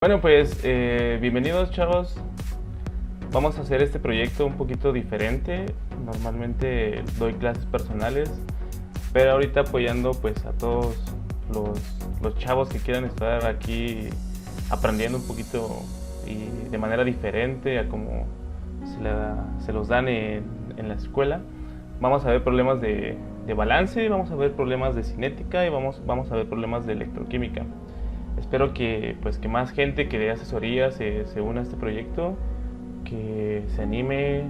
Bueno, pues bienvenidos, chavos. Vamos a hacer este proyecto un poquito diferente. Normalmente doy clases personales, pero ahorita apoyando pues a todos los chavos que quieran estar aquí aprendiendo un poquito y de manera diferente a como se los dan en la escuela. Vamos a ver problemas de balance, vamos a ver problemas de cinética y vamos a ver problemas de electroquímica. Espero que más gente que dé asesoría se una a este proyecto, que se anime,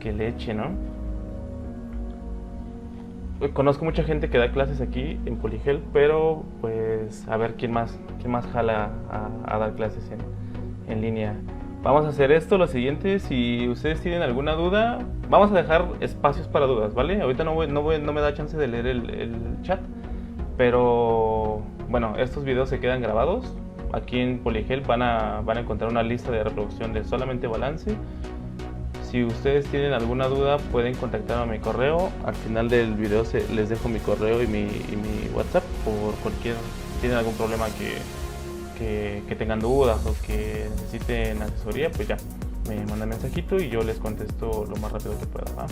que le eche, ¿no? Conozco mucha gente que da clases aquí en Poligel, pero pues a ver quién más jala a dar clases en línea. Vamos a hacer lo siguiente. Si ustedes tienen alguna duda, vamos a dejar espacios para dudas, ¿vale? Ahorita no me da chance de leer el chat. Pero bueno, estos videos se quedan grabados. Aquí en Poligel van a encontrar una lista de reproducción de solamente balance. Si ustedes tienen alguna duda, pueden contactarme a mi correo. Al final del video les dejo mi correo y mi WhatsApp por cualquier. Si tienen algún problema que tengan dudas o que necesiten asesoría, pues ya me mandan mensajito y yo les contesto lo más rápido que pueda, ¿va?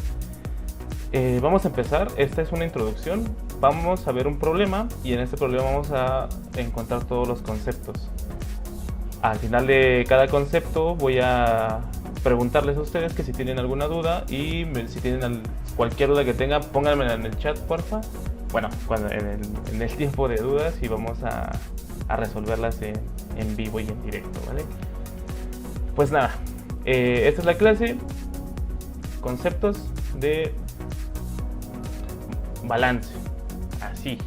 Vamos a empezar. Esta es una introducción. Vamos a ver un problema y en este problema vamos a encontrar todos los conceptos. Al final de cada concepto voy a preguntarles a ustedes que si tienen alguna duda y si tienen cualquier duda que tengan, pónganmela en el chat, porfa. Bueno, en el tiempo de dudas, y vamos a resolverlas en vivo y en directo, ¿vale? Pues nada, esta es la clase. Conceptos de balance, así,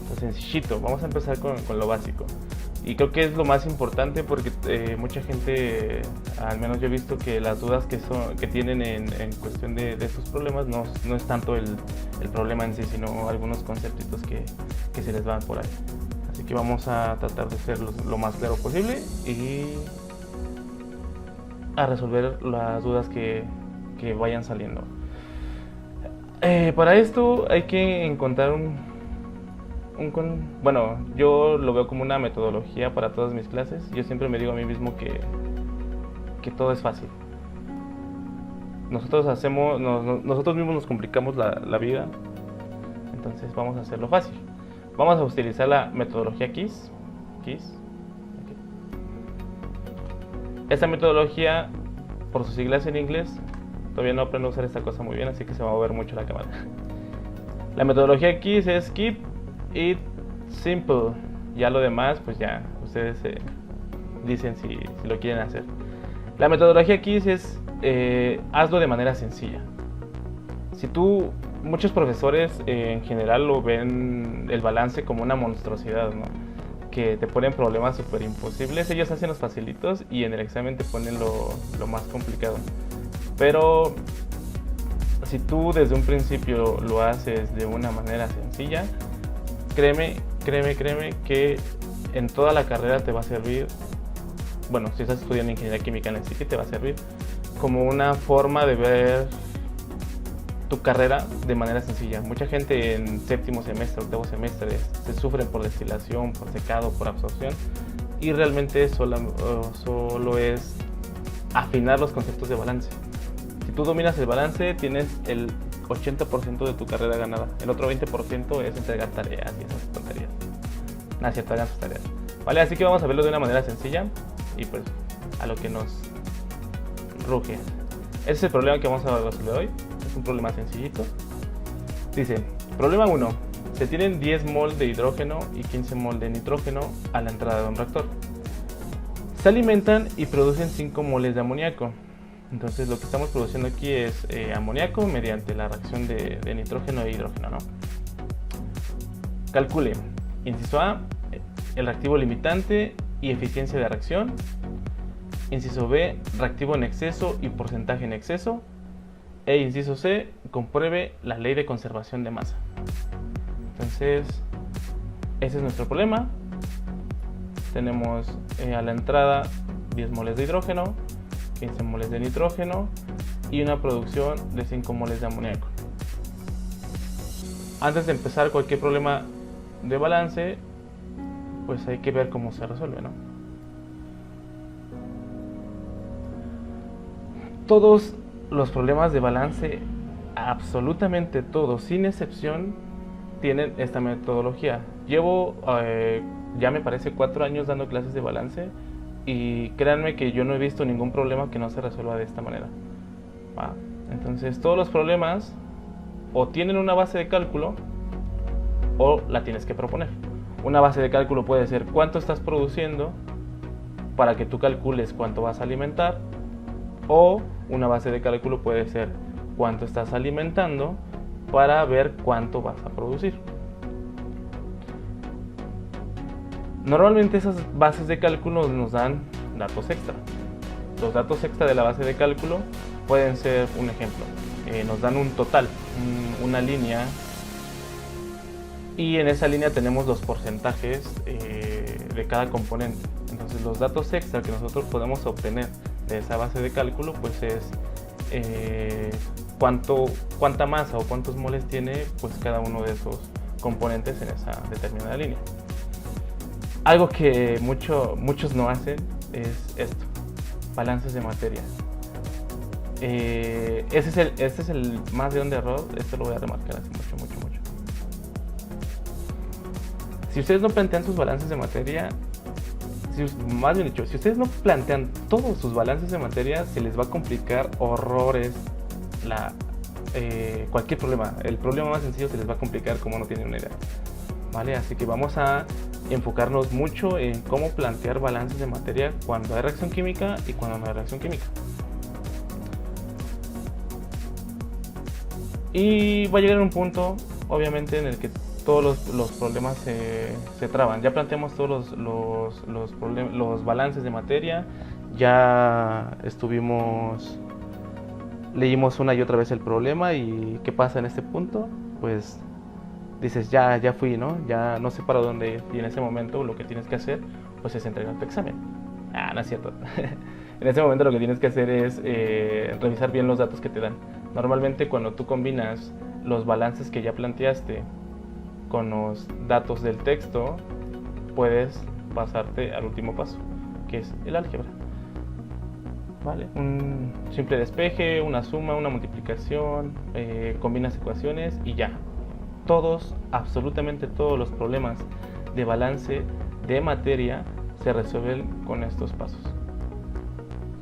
lo sencillito. Vamos a empezar con lo básico y creo que es lo más importante porque mucha gente, al menos yo he visto que las dudas que tienen en cuestión de estos problemas no es tanto el problema en sí, sino algunos conceptitos que se les van por ahí. Así que vamos a tratar de ser lo más claro posible y a resolver las dudas que vayan saliendo. Para esto hay que encontrar bueno, yo lo veo como una metodología para todas mis clases. Yo siempre me digo a mí mismo que todo es fácil. Nosotros mismos nos complicamos la vida, entonces vamos a hacerlo fácil. Vamos a utilizar la metodología KISS. Okay. Esta metodología, por sus siglas en inglés, todavía no aprendo a usar esta cosa muy bien, así que se va a mover mucho la cámara. La metodología KISS es Keep It Simple. Ya lo demás, pues ya ustedes dicen si lo quieren hacer. La metodología KISS es hazlo de manera sencilla. Muchos profesores en general lo ven el balance como una monstruosidad, ¿no? Que te ponen problemas súper imposibles. Ellos hacen los facilitos y en el examen te ponen lo más complicado. Pero si tú desde un principio lo haces de una manera sencilla, créeme que en toda la carrera te va a servir. Bueno, si estás estudiando ingeniería química en el sí, te va a servir como una forma de ver tu carrera de manera sencilla. Mucha gente en séptimo semestre, octavo semestre se sufre por destilación, por secado, por absorción, y realmente solo es afinar los conceptos de balance. Si tú dominas el balance, tienes el 80% de tu carrera ganada. El otro 20% es entregar tareas y esas tonterías. Nada, cierto, hagan sus tareas. Vale, así que vamos a verlo de una manera sencilla y pues a lo que nos ruge. Ese es el problema que vamos a resolver hoy. Es un problema sencillito. Dice, problema 1. Se tienen 10 mol de hidrógeno y 15 mol de nitrógeno a la entrada de un reactor. Se alimentan y producen 5 moles de amoníaco. Entonces lo que estamos produciendo aquí es amoníaco mediante la reacción de nitrógeno e hidrógeno, ¿no? Calcule, inciso A, el reactivo limitante y eficiencia de reacción. Inciso B, reactivo en exceso y porcentaje en exceso. E inciso C, compruebe la ley de conservación de masa. Entonces, ese es nuestro problema. Tenemos a la entrada 10 moles de hidrógeno, 15 moles de nitrógeno y una producción de 5 moles de amoníaco. Antes de empezar cualquier problema de balance, pues hay que ver cómo se resuelve, ¿no? Todos los problemas de balance, absolutamente todos, sin excepción, tienen esta metodología. Llevo, ya me parece, 4 años dando clases de balance y créanme que yo no he visto ningún problema que no se resuelva de esta manera. ¿Va? Entonces todos los problemas o tienen una base de cálculo o la tienes que proponer. Una base de cálculo puede ser cuánto estás produciendo para que tú calcules cuánto vas a alimentar, o una base de cálculo puede ser cuánto estás alimentando para ver cuánto vas a producir. Normalmente esas bases de cálculo nos dan datos extra. Los datos extra de la base de cálculo pueden ser, un ejemplo, nos dan un total, una línea, y en esa línea tenemos los porcentajes de cada componente. Entonces los datos extra que nosotros podemos obtener de esa base de cálculo pues es cuánta masa o cuántos moles tiene pues cada uno de esos componentes en esa determinada línea. Algo que muchos no hacen es esto: balances de materia. Este es el más grande error. Esto lo voy a remarcar así mucho. Si ustedes no plantean sus balances de materia, más bien dicho, si ustedes no plantean todos sus balances de materia, se les va a complicar horrores cualquier problema. El problema más sencillo se les va a complicar como no tienen una idea, ¿vale? Así que vamos a enfocarnos mucho en cómo plantear balances de materia cuando hay reacción química y cuando no hay reacción química. Y va a llegar un punto, obviamente, en el que todos los problemas se traban. Ya planteamos todos los balances de materia, ya leímos una y otra vez el problema, y ¿qué pasa en este punto? Pues dices, ya fui, ¿no? Ya no sé para dónde ir, y en ese momento lo que tienes que hacer pues es entregar tu examen. No es cierto. En ese momento lo que tienes que hacer es revisar bien los datos que te dan. Normalmente cuando tú combinas los balances que ya planteaste con los datos del texto, puedes pasarte al último paso, que es el álgebra. ¿Vale? Un simple despeje, una suma, una multiplicación, combinas ecuaciones y ya. Absolutamente todos los problemas de balance de materia se resuelven con estos pasos.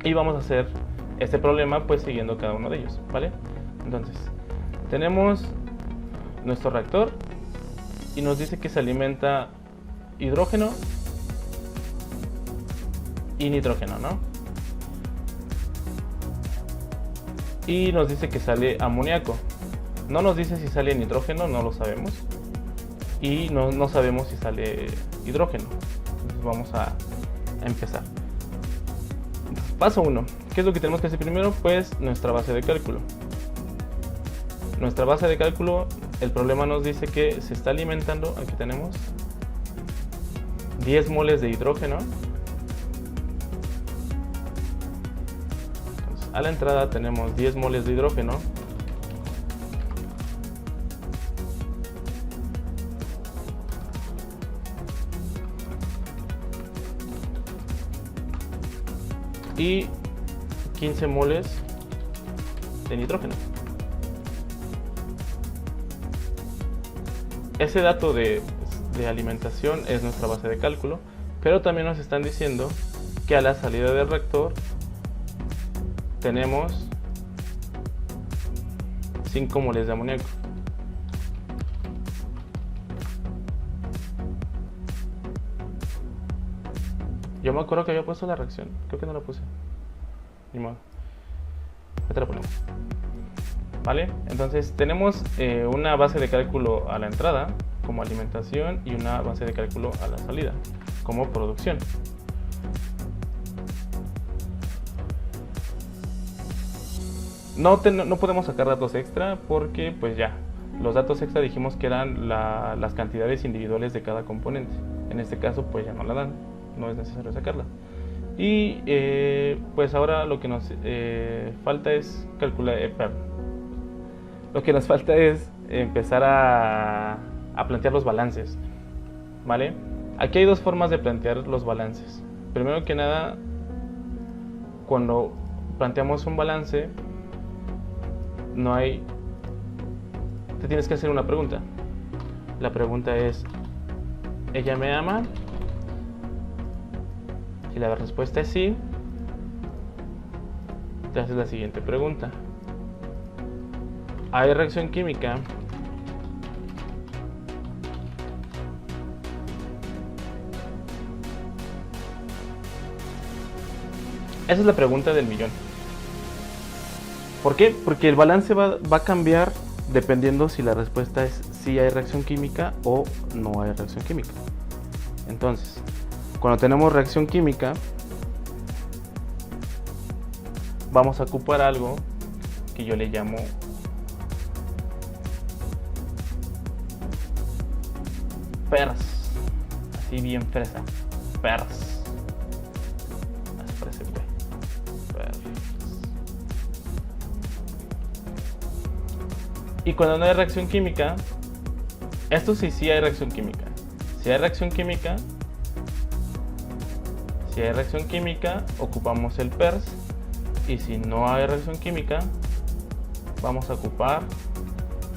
Y vamos a hacer este problema pues siguiendo cada uno de ellos, ¿vale? Entonces, tenemos nuestro reactor y nos dice que se alimenta hidrógeno y nitrógeno, ¿no? Y nos dice que sale amoníaco. No nos dice si sale nitrógeno, no lo sabemos. Y no sabemos si sale hidrógeno. Entonces vamos a empezar. Paso 1. ¿Qué es lo que tenemos que hacer primero? Pues nuestra base de cálculo. Nuestra base de cálculo, el problema nos dice que se está alimentando, aquí tenemos 10 moles de hidrógeno. Entonces, a la entrada tenemos 10 moles de hidrógeno. Y 15 moles de nitrógeno. Ese dato de alimentación es nuestra base de cálculo, pero también nos están diciendo que a la salida del reactor tenemos 5 moles de amoníaco. Yo me acuerdo que había puesto la reacción, creo que no la puse. Ni modo. Ahorita la ponemos. ¿Vale? Entonces tenemos una base de cálculo a la entrada como alimentación y una base de cálculo a la salida como producción. No podemos sacar datos extra porque pues ya, los datos extra dijimos que eran las cantidades individuales de cada componente. En este caso pues ya no la dan, no es necesario sacarla. Y pues ahora lo que nos falta es calcular, lo que nos falta es empezar a plantear los balances, ¿vale? Aquí hay dos formas de plantear los balances. Primero que nada, cuando planteamos un balance, te tienes que hacer una pregunta. La pregunta es, ¿ella me ama? Si la respuesta es sí, te haces la siguiente pregunta. ¿Hay reacción química? Esa es la pregunta del millón. ¿Por qué? Porque el balance va a cambiar dependiendo si la respuesta es sí hay reacción química o no hay reacción química. Entonces, cuando tenemos reacción química, vamos a ocupar algo que yo le llamo PERS. Así bien fresa. PERS. Y cuando no hay reacción química, esto sí hay reacción química. Si hay reacción química, ocupamos el PERS. Y si no hay reacción química, vamos a ocupar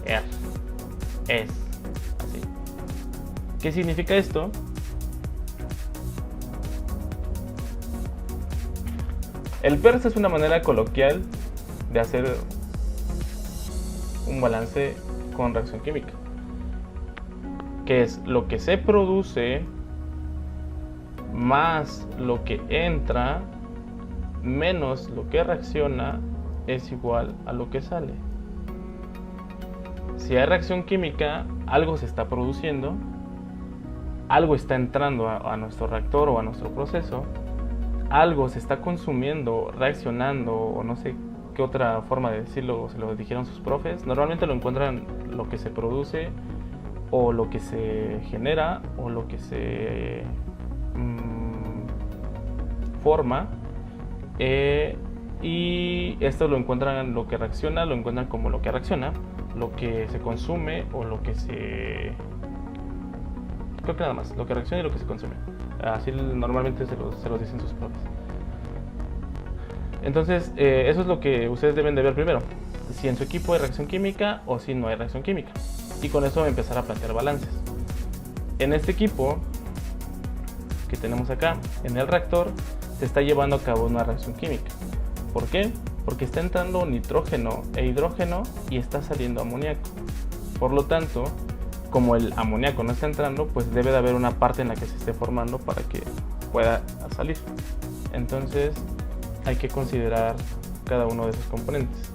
ES. Así. ¿Qué significa esto? El PERS es una manera coloquial de hacer un balance con reacción química, que es lo que se produce más lo que entra menos lo que reacciona es igual a lo que sale. Si hay reacción química, algo se está produciendo, algo está entrando a nuestro reactor o a nuestro proceso, algo se está consumiendo, reaccionando, o no sé qué otra forma de decirlo se lo dijeron sus profes. Normalmente lo encuentran lo que se produce, o lo que se genera, o lo que se forma, y esto lo encuentran, lo que reacciona, lo encuentran como lo que reacciona, lo que se consume, o lo que se... creo que nada más, lo que reacciona y lo que se consume. Así normalmente se los dicen sus profes. Entonces, eso es lo que ustedes deben de ver primero. Si en su equipo hay reacción química o si no hay reacción química. Y con eso empezar a plantear balances. En este equipo que tenemos acá, en el reactor, se está llevando a cabo una reacción química. ¿Por qué? Porque está entrando nitrógeno e hidrógeno y está saliendo amoníaco. Por lo tanto, como el amoníaco no está entrando, pues debe de haber una parte en la que se esté formando para que pueda salir. Entonces, hay que considerar cada uno de esos componentes.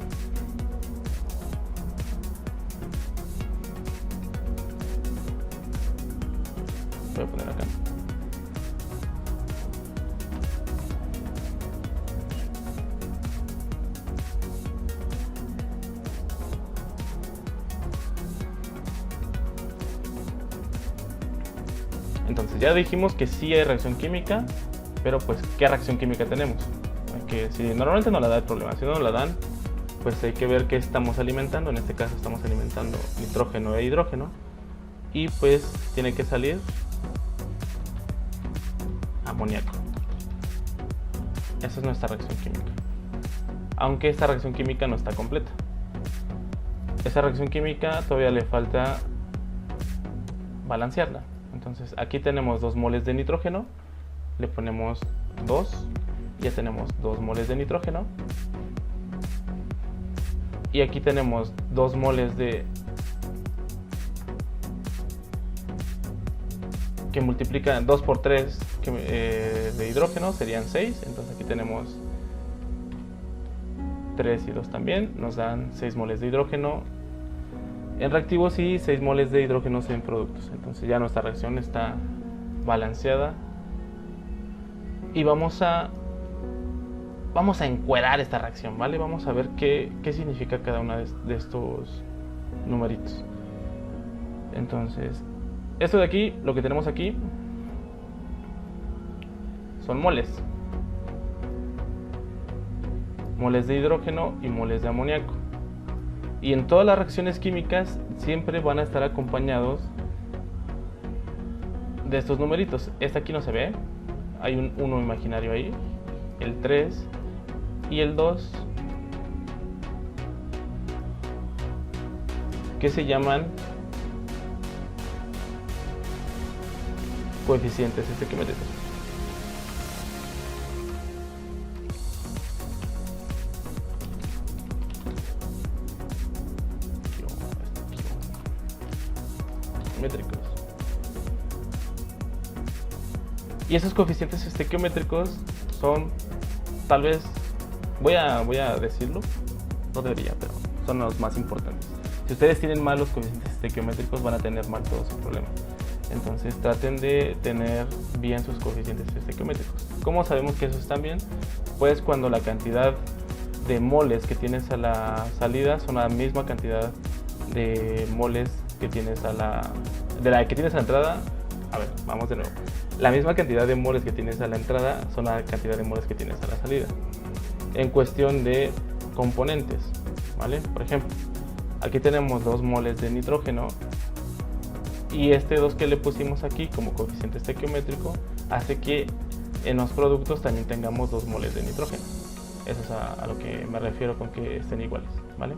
Voy a poner acá. Entonces ya dijimos que sí hay reacción química, pero pues ¿qué reacción química tenemos? Que si normalmente no la da el problema, si no nos la dan, pues hay que ver qué estamos alimentando. En este caso estamos alimentando nitrógeno e hidrógeno, y pues tiene que salir amoníaco. Esa es nuestra reacción química, aunque esta reacción química no está completa. Esa reacción química todavía le falta balancearla. Entonces aquí tenemos 2 moles de nitrógeno, le ponemos 2, ya tenemos 2 moles de nitrógeno, y aquí tenemos 2 moles de que multiplican 2 por 3 de hidrógeno, serían 6. Entonces aquí tenemos 3 y 2 también, nos dan 6 moles de hidrógeno en reactivos y 6 moles de hidrógenos en productos. Entonces ya nuestra reacción está balanceada, y vamos a encuadrar esta reacción, ¿vale? Vamos a ver qué significa cada uno de estos numeritos. Entonces, esto de aquí, lo que tenemos aquí, son moles. Moles de hidrógeno y moles de amoníaco. Y en todas las reacciones químicas siempre van a estar acompañados de estos numeritos. Este aquí no se ve, hay un 1 imaginario ahí, el 3 y el 2, que se llaman coeficientes estequiométricos. Métricos. Y esos coeficientes estequiométricos son, tal vez, voy a decirlo, no debería, pero son los más importantes. Si ustedes tienen mal los coeficientes estequiométricos, van a tener mal todo su problema. Entonces traten de tener bien sus coeficientes estequiométricos. ¿Cómo sabemos que esos están bien? Pues cuando la cantidad de moles que tienes a la salida son la misma cantidad de moles que tienes a la entrada. A ver, vamos de nuevo. La misma cantidad de moles que tienes a la entrada son la cantidad de moles que tienes a la salida. En cuestión de componentes, ¿vale? Por ejemplo, aquí tenemos 2 moles de nitrógeno y este 2 que le pusimos aquí como coeficiente estequiométrico hace que en los productos también tengamos 2 moles de nitrógeno. Eso es a lo que me refiero con que estén iguales, ¿vale?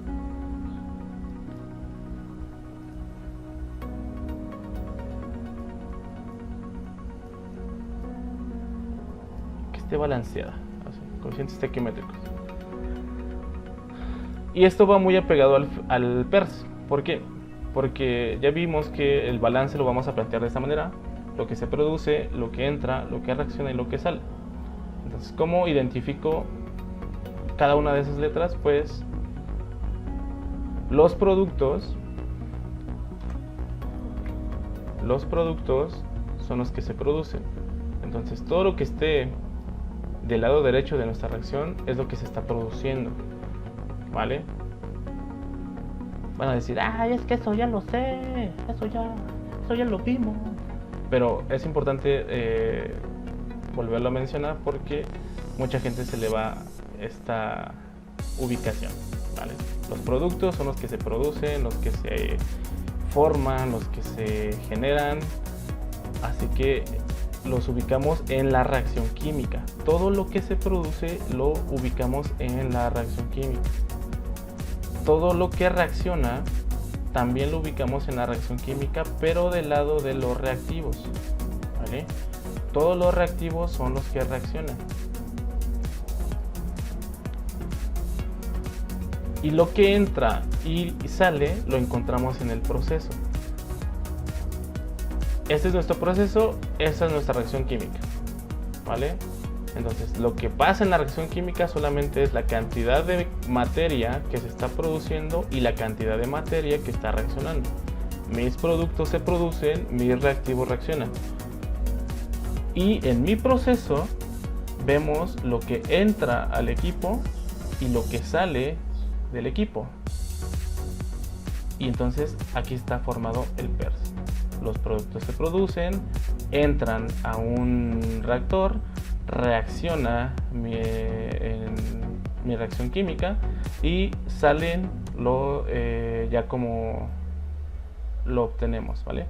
Que esté balanceada, así, coeficientes estequiométricos. Y esto va muy apegado al PERS. ¿Por qué? Porque ya vimos que el balance lo vamos a plantear de esta manera: lo que se produce, lo que entra, lo que reacciona y lo que sale. Entonces, ¿cómo identifico cada una de esas letras? Pues los productos son los que se producen. Entonces, todo lo que esté del lado derecho de nuestra reacción es lo que se está produciendo, ¿vale? Van a decir, ay, es que eso ya lo sé, eso ya lo vimos. Pero es importante volverlo a mencionar porque mucha gente se le va esta ubicación, ¿vale? Los productos son los que se producen, los que se forman, los que se generan, así que los ubicamos en la reacción química. Todo lo que se produce lo ubicamos en la reacción química. Todo lo que reacciona también lo ubicamos en la reacción química, pero del lado de los reactivos, ¿vale? Todos los reactivos son los que reaccionan. Y lo que entra y sale lo encontramos en el proceso. Este es nuestro proceso, esta es nuestra reacción química, ¿vale? Entonces, lo que pasa en la reacción química solamente es la cantidad de materia que se está produciendo y la cantidad de materia que está reaccionando. Mis productos se producen, mis reactivos reaccionan. Y en mi proceso vemos lo que entra al equipo y lo que sale del equipo. Y entonces aquí está formado el PERS. Los productos se producen, entran a un reactor, reacciona en mi reacción química y salen ya como lo obtenemos, ¿vale?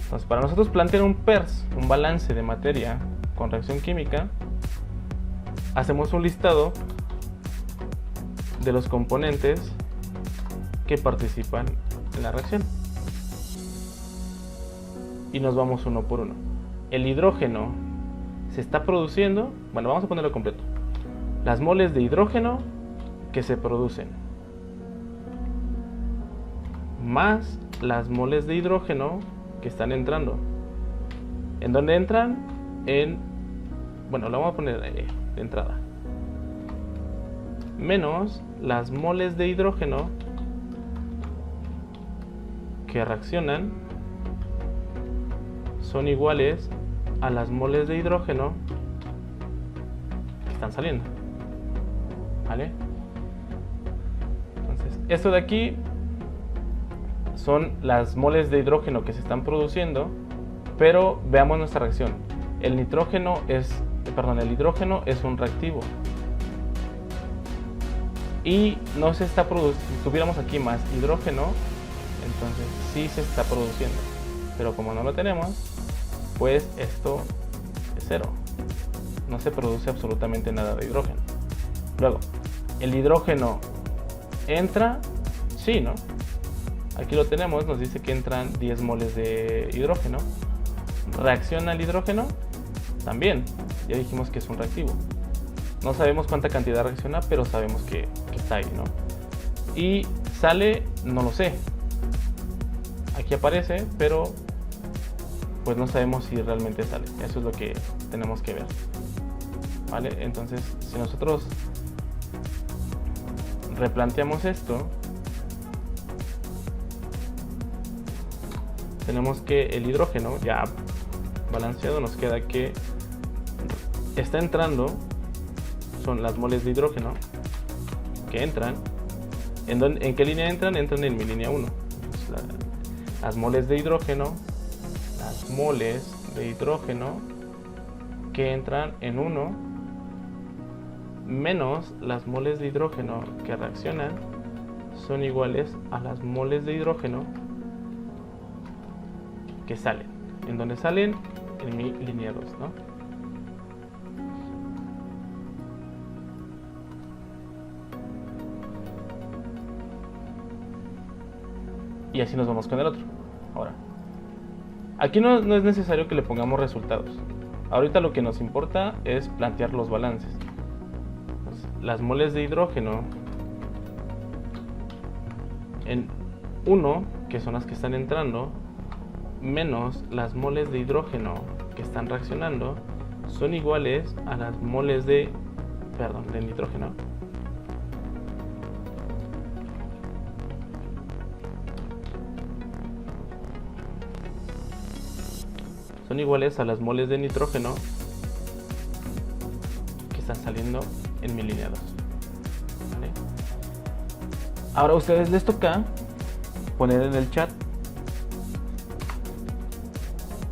Entonces, para nosotros plantear un PERS, un balance de materia con reacción química, hacemos un listado de los componentes que participan en la reacción y nos vamos uno por uno. El hidrógeno se está produciendo, bueno, vamos a ponerlo completo. Las moles de hidrógeno que se producen más las moles de hidrógeno que están entrando. ¿En dónde entran? Bueno, lo vamos a poner de entrada. Menos las moles de hidrógeno que reaccionan son iguales a las moles de hidrógeno que están saliendo, ¿vale? Entonces, esto de aquí son las moles de hidrógeno que se están produciendo, pero veamos nuestra reacción. El hidrógeno es un reactivo y no se está produciendo. Si tuviéramos aquí más hidrógeno, entonces sí se está produciendo. Pero como no lo tenemos, pues esto es 0. No se produce absolutamente nada de hidrógeno. Luego, ¿el hidrógeno entra? Sí, ¿no? Aquí lo tenemos, nos dice que entran 10 moles de hidrógeno. ¿Reacciona el hidrógeno? También, ya dijimos que es un reactivo. No sabemos cuánta cantidad reacciona, pero sabemos que está ahí, ¿no? Y sale, no lo sé. Aquí aparece, pero pues no sabemos si realmente sale. Eso es lo que tenemos que ver. ¿Vale? Entonces, si nosotros replanteamos esto, tenemos que el hidrógeno ya balanceado, nos queda que está entrando, son las moles de hidrógeno que entran. ¿En qué línea entran? Entran en mi línea 1. Las moles de hidrógeno, que entran en 1 menos las moles de hidrógeno que reaccionan son iguales a las moles de hidrógeno que salen. ¿En dónde salen? En mi línea 2, ¿no? Y así nos vamos con el otro. Ahora, aquí no es necesario que le pongamos resultados. Ahorita lo que nos importa es plantear los balances. Las moles de hidrógeno en 1, que son las que están entrando, menos las moles de hidrógeno que están reaccionando, son iguales a las moles de nitrógeno. Son iguales a las moles de nitrógeno que están saliendo en mi línea 2. ¿Vale? Ahora a ustedes les toca poner en el chat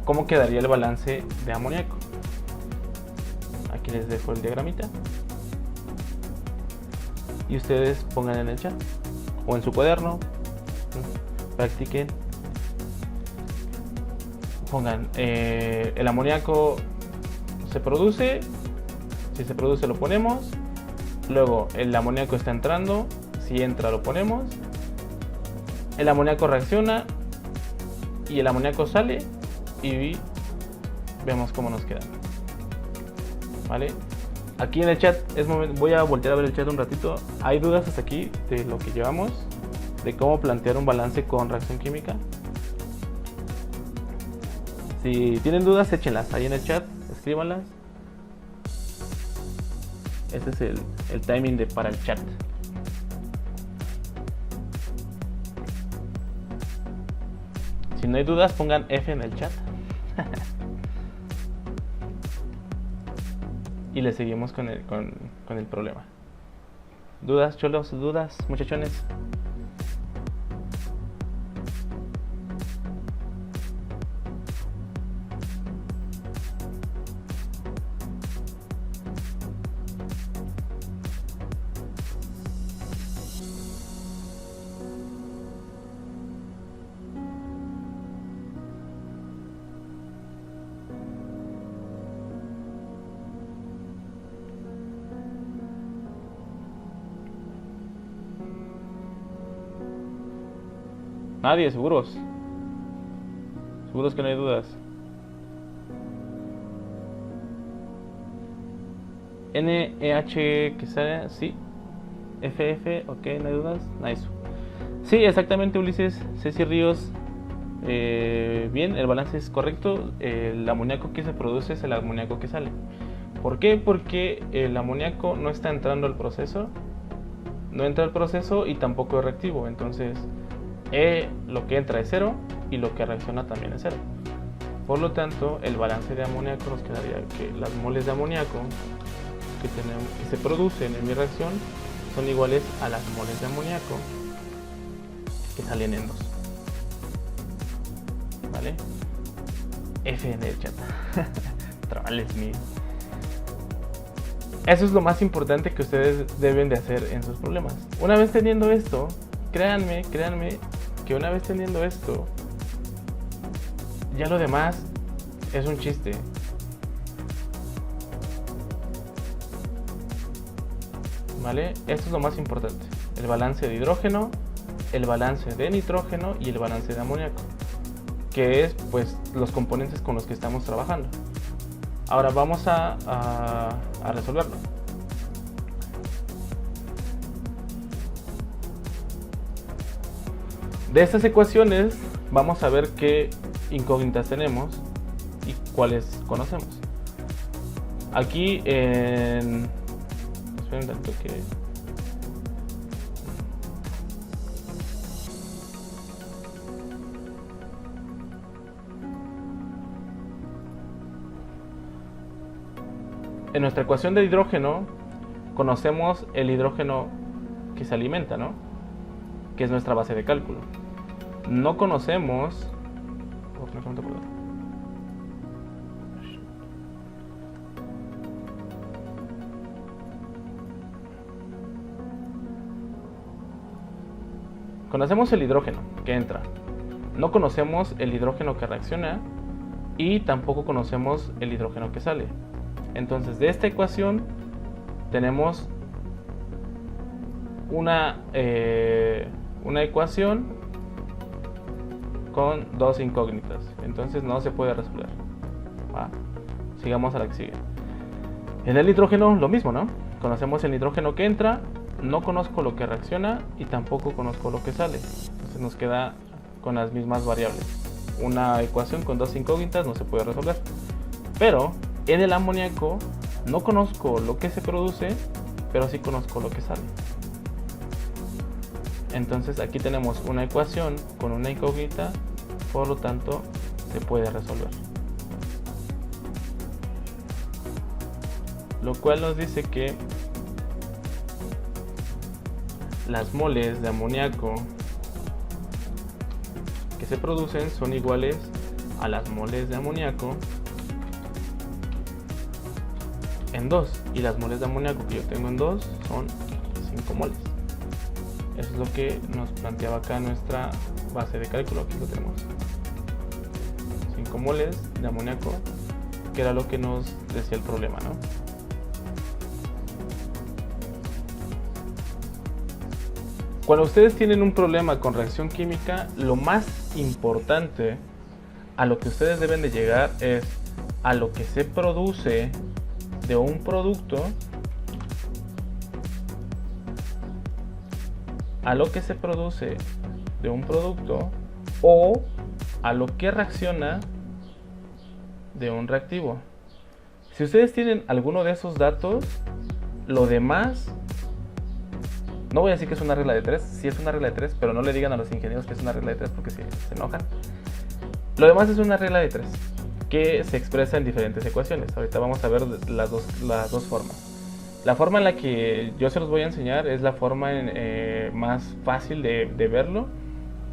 cómo quedaría el balance de amoníaco. Aquí les dejo el diagramita y ustedes pongan en el chat o en su cuaderno, practiquen. Pongan el amoníaco se produce, si se produce lo ponemos, luego el amoníaco está entrando, si entra lo ponemos, el amoníaco reacciona y el amoníaco sale y vemos cómo nos queda. ¿Vale? Aquí en el chat voy a voltear a ver el chat un ratito. ¿Hay dudas hasta aquí de lo que llevamos? De cómo plantear un balance con reacción química. Si tienen dudas, échenlas ahí en el chat, escríbanlas. Este es el timing para el chat. Si no hay dudas, pongan F en el chat. Y le seguimos con el problema. ¿Dudas, cholos? ¿Dudas, muchachones? Nadie, seguros. Seguros que no hay dudas. NEH que sale, sí. FF, ok, no hay dudas. Nice. Sí, exactamente, Ulises. Ceci Ríos. Bien, el balance es correcto. El amoníaco que se produce es el amoníaco que sale. ¿Por qué? Porque el amoníaco no está entrando al proceso. No entra al proceso y tampoco es reactivo. Entonces, lo que entra es 0 y lo que reacciona también es 0. Por lo tanto, el balance de amoníaco nos quedaría que las moles de amoníaco que se producen en mi reacción son iguales a las moles de amoníaco que salen en 2. ¿Vale? F en el chat. Trabales míos. Eso es lo más importante que ustedes deben de hacer en sus problemas. Una vez teniendo esto, créanme que una vez teniendo esto, Ya lo demás es un chiste. ¿Vale? Esto es lo más importante. El balance de hidrógeno, el balance de nitrógeno y el balance de amoníaco, que es pues los componentes con los que estamos trabajando. Ahora vamos a resolverlo. De estas ecuaciones vamos a ver qué incógnitas tenemos y cuáles conocemos. Aquí en... Esperen tanto que... En nuestra ecuación de hidrógeno conocemos el hidrógeno que se alimenta, ¿no? Que es nuestra base de cálculo. No conocemos... Conocemos el hidrógeno que entra. No conocemos el hidrógeno que reacciona y tampoco conocemos el hidrógeno que sale. Entonces, de esta ecuación tenemos una ecuación con dos incógnitas. Entonces no se puede resolver. ¿Va? Sigamos a la que sigue. En el hidrógeno lo mismo, ¿no? Conocemos el hidrógeno que entra, no conozco lo que reacciona y tampoco conozco lo que sale. Entonces nos queda con las mismas variables. Una ecuación con dos incógnitas no se puede resolver. Pero en el amoníaco no conozco lo que se produce, pero sí conozco lo que sale. Entonces aquí tenemos una ecuación con una incógnita, por lo tanto se puede resolver. Lo cual nos dice que las moles de amoníaco que se producen son iguales a las moles de amoníaco en 2, y las moles de amoníaco que yo tengo en 2 son 5 moles. Eso es lo que nos planteaba acá nuestra base de cálculo. Aquí lo tenemos, 5 moles de amoníaco, que era lo que nos decía el problema, ¿no? Cuando ustedes tienen un problema con reacción química, lo más importante a lo que ustedes deben de llegar es a lo que se produce de un producto, o a lo que reacciona de un reactivo. Si ustedes tienen alguno de esos datos, lo demás, no voy a decir que es una regla de 3, sí es una regla de 3, pero no le digan a los ingenieros que es una regla de 3 porque se enojan. Lo demás es una regla de 3 que se expresa en diferentes ecuaciones. Ahorita vamos a ver las dos formas. La forma en la que yo se los voy a enseñar es la forma más fácil de verlo,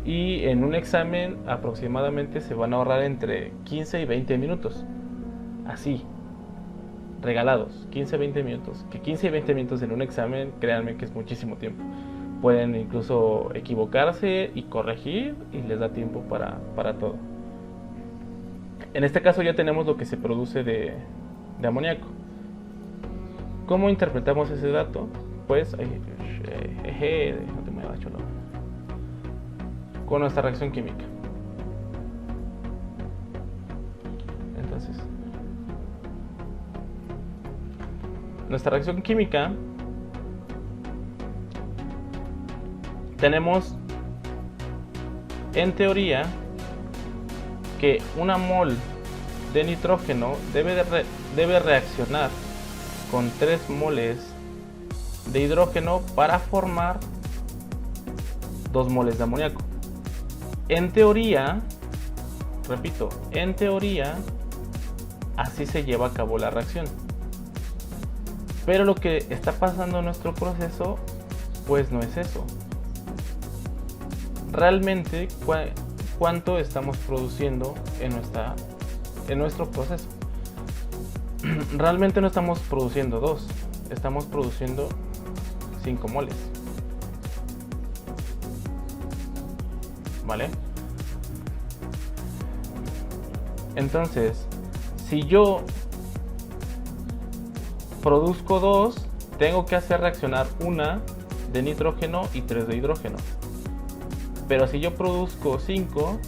y en un examen aproximadamente se van a ahorrar entre 15 y 20 minutos. Así, regalados, 15-20 minutos. Que 15 y 20 minutos en un examen, créanme que es muchísimo tiempo. Pueden incluso equivocarse y corregir y les da tiempo para todo. En este caso ya tenemos lo que se produce de amoníaco. ¿Cómo interpretamos ese dato? Pues no te muevas, cholo. Con nuestra reacción química. Entonces, nuestra reacción química, tenemos en teoría que una mol de nitrógeno debe reaccionar con 3 moles de hidrógeno para formar 2 moles de amoníaco. En teoría, repito, en teoría, así se lleva a cabo la reacción. Pero lo que está pasando en nuestro proceso, pues no es eso. Realmente, ¿cuánto estamos produciendo en nuestro proceso? Realmente no estamos produciendo 2, estamos produciendo 5 moles. ¿Vale? Entonces, si yo produzco 2, tengo que hacer reaccionar 1 de nitrógeno y 3 de hidrógeno. Pero si yo produzco 5,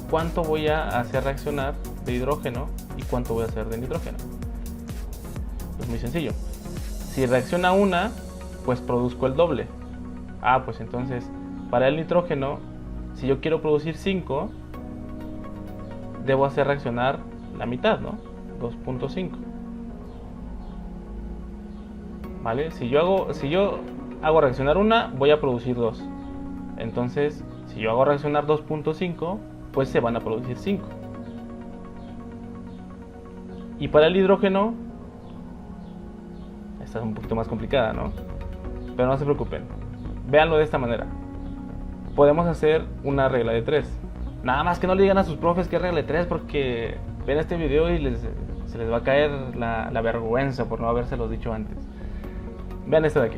¿cuánto voy a hacer reaccionar de hidrógeno y cuánto voy a hacer de nitrógeno? Es muy sencillo. Si reacciona 1, pues produzco el doble. Pues entonces, para el nitrógeno, si yo quiero producir 5, debo hacer reaccionar la mitad, ¿no? 2.5. ¿Vale? Si yo hago reaccionar 1, voy a producir 2. Entonces, si yo hago reaccionar 2.5, pues se van a producir 5. Y para el hidrógeno, esta es un poquito más complicada, ¿no? Pero no se preocupen. Véanlo de esta manera. Podemos hacer una regla de 3. Nada más que no le digan a sus profes que es regla de 3, porque ven este video y se les va a caer la vergüenza por no habérselos dicho antes. Vean esto de aquí.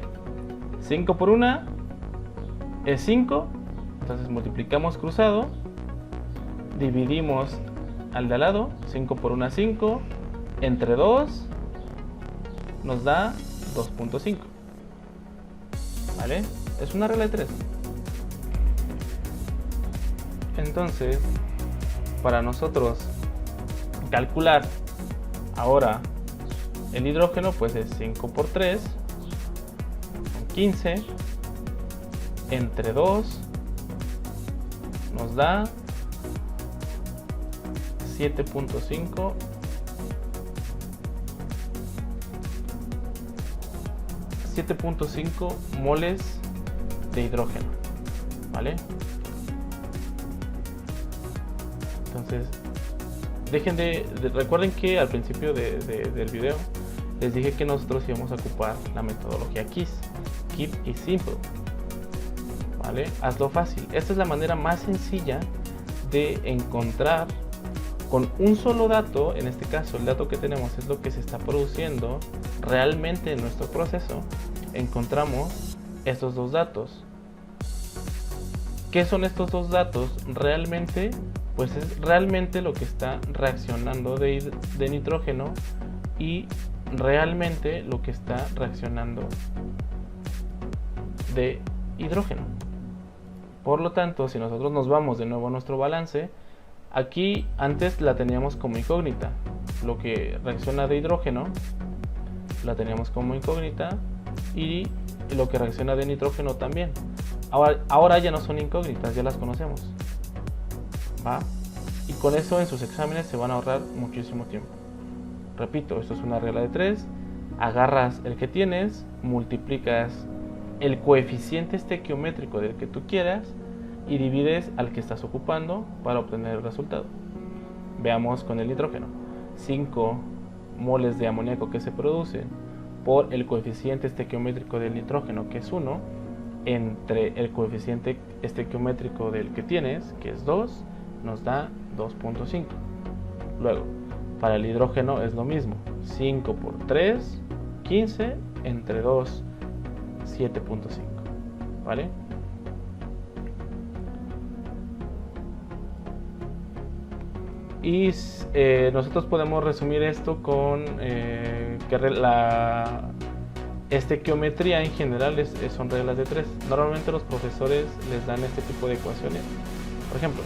5 por 1 es 5. Entonces multiplicamos cruzado. Dividimos al de al lado. 5 por 1 es 5. Entre 2 nos da 2.5. ¿Vale? Es una regla de 3. Entonces, para nosotros calcular ahora el hidrógeno, pues es 5 por 3, son 15, entre 2 nos da 7.5 moles de hidrógeno, ¿vale? Entonces, recuerden que al principio del video les dije que nosotros íbamos a ocupar la metodología KISS, Keep It Simple, ¿vale? Hazlo fácil. Esta es la manera más sencilla de encontrar con un solo dato. En este caso, el dato que tenemos es lo que se está produciendo realmente en nuestro proceso. Encontramos estos dos datos. ¿Qué son estos dos datos? Realmente, pues es realmente lo que está reaccionando de nitrógeno y realmente lo que está reaccionando de hidrógeno. Por lo tanto, si nosotros nos vamos de nuevo a nuestro balance, aquí antes la teníamos como incógnita. Lo que reacciona de hidrógeno la teníamos como incógnita y lo que reacciona de nitrógeno también. Ahora ya no son incógnitas, ya las conocemos, ¿va? Y con eso en sus exámenes se van a ahorrar muchísimo tiempo. Repito, esto es una regla de 3. Agarras el que tienes, multiplicas el coeficiente estequiométrico del que tú quieras y divides al que estás ocupando para obtener el resultado. Veamos con el nitrógeno. 5 moles de amoníaco que se producen por el coeficiente estequiométrico del nitrógeno, que es 1, entre el coeficiente estequiométrico del que tienes, que es 2, nos da 2.5. Luego, para el hidrógeno es lo mismo. 5 por 3, 15, entre 2, 7.5. ¿Vale? Y nosotros podemos resumir esto con que la estequiometría en general son reglas de 3. Normalmente los profesores les dan este tipo de ecuaciones. Por ejemplo,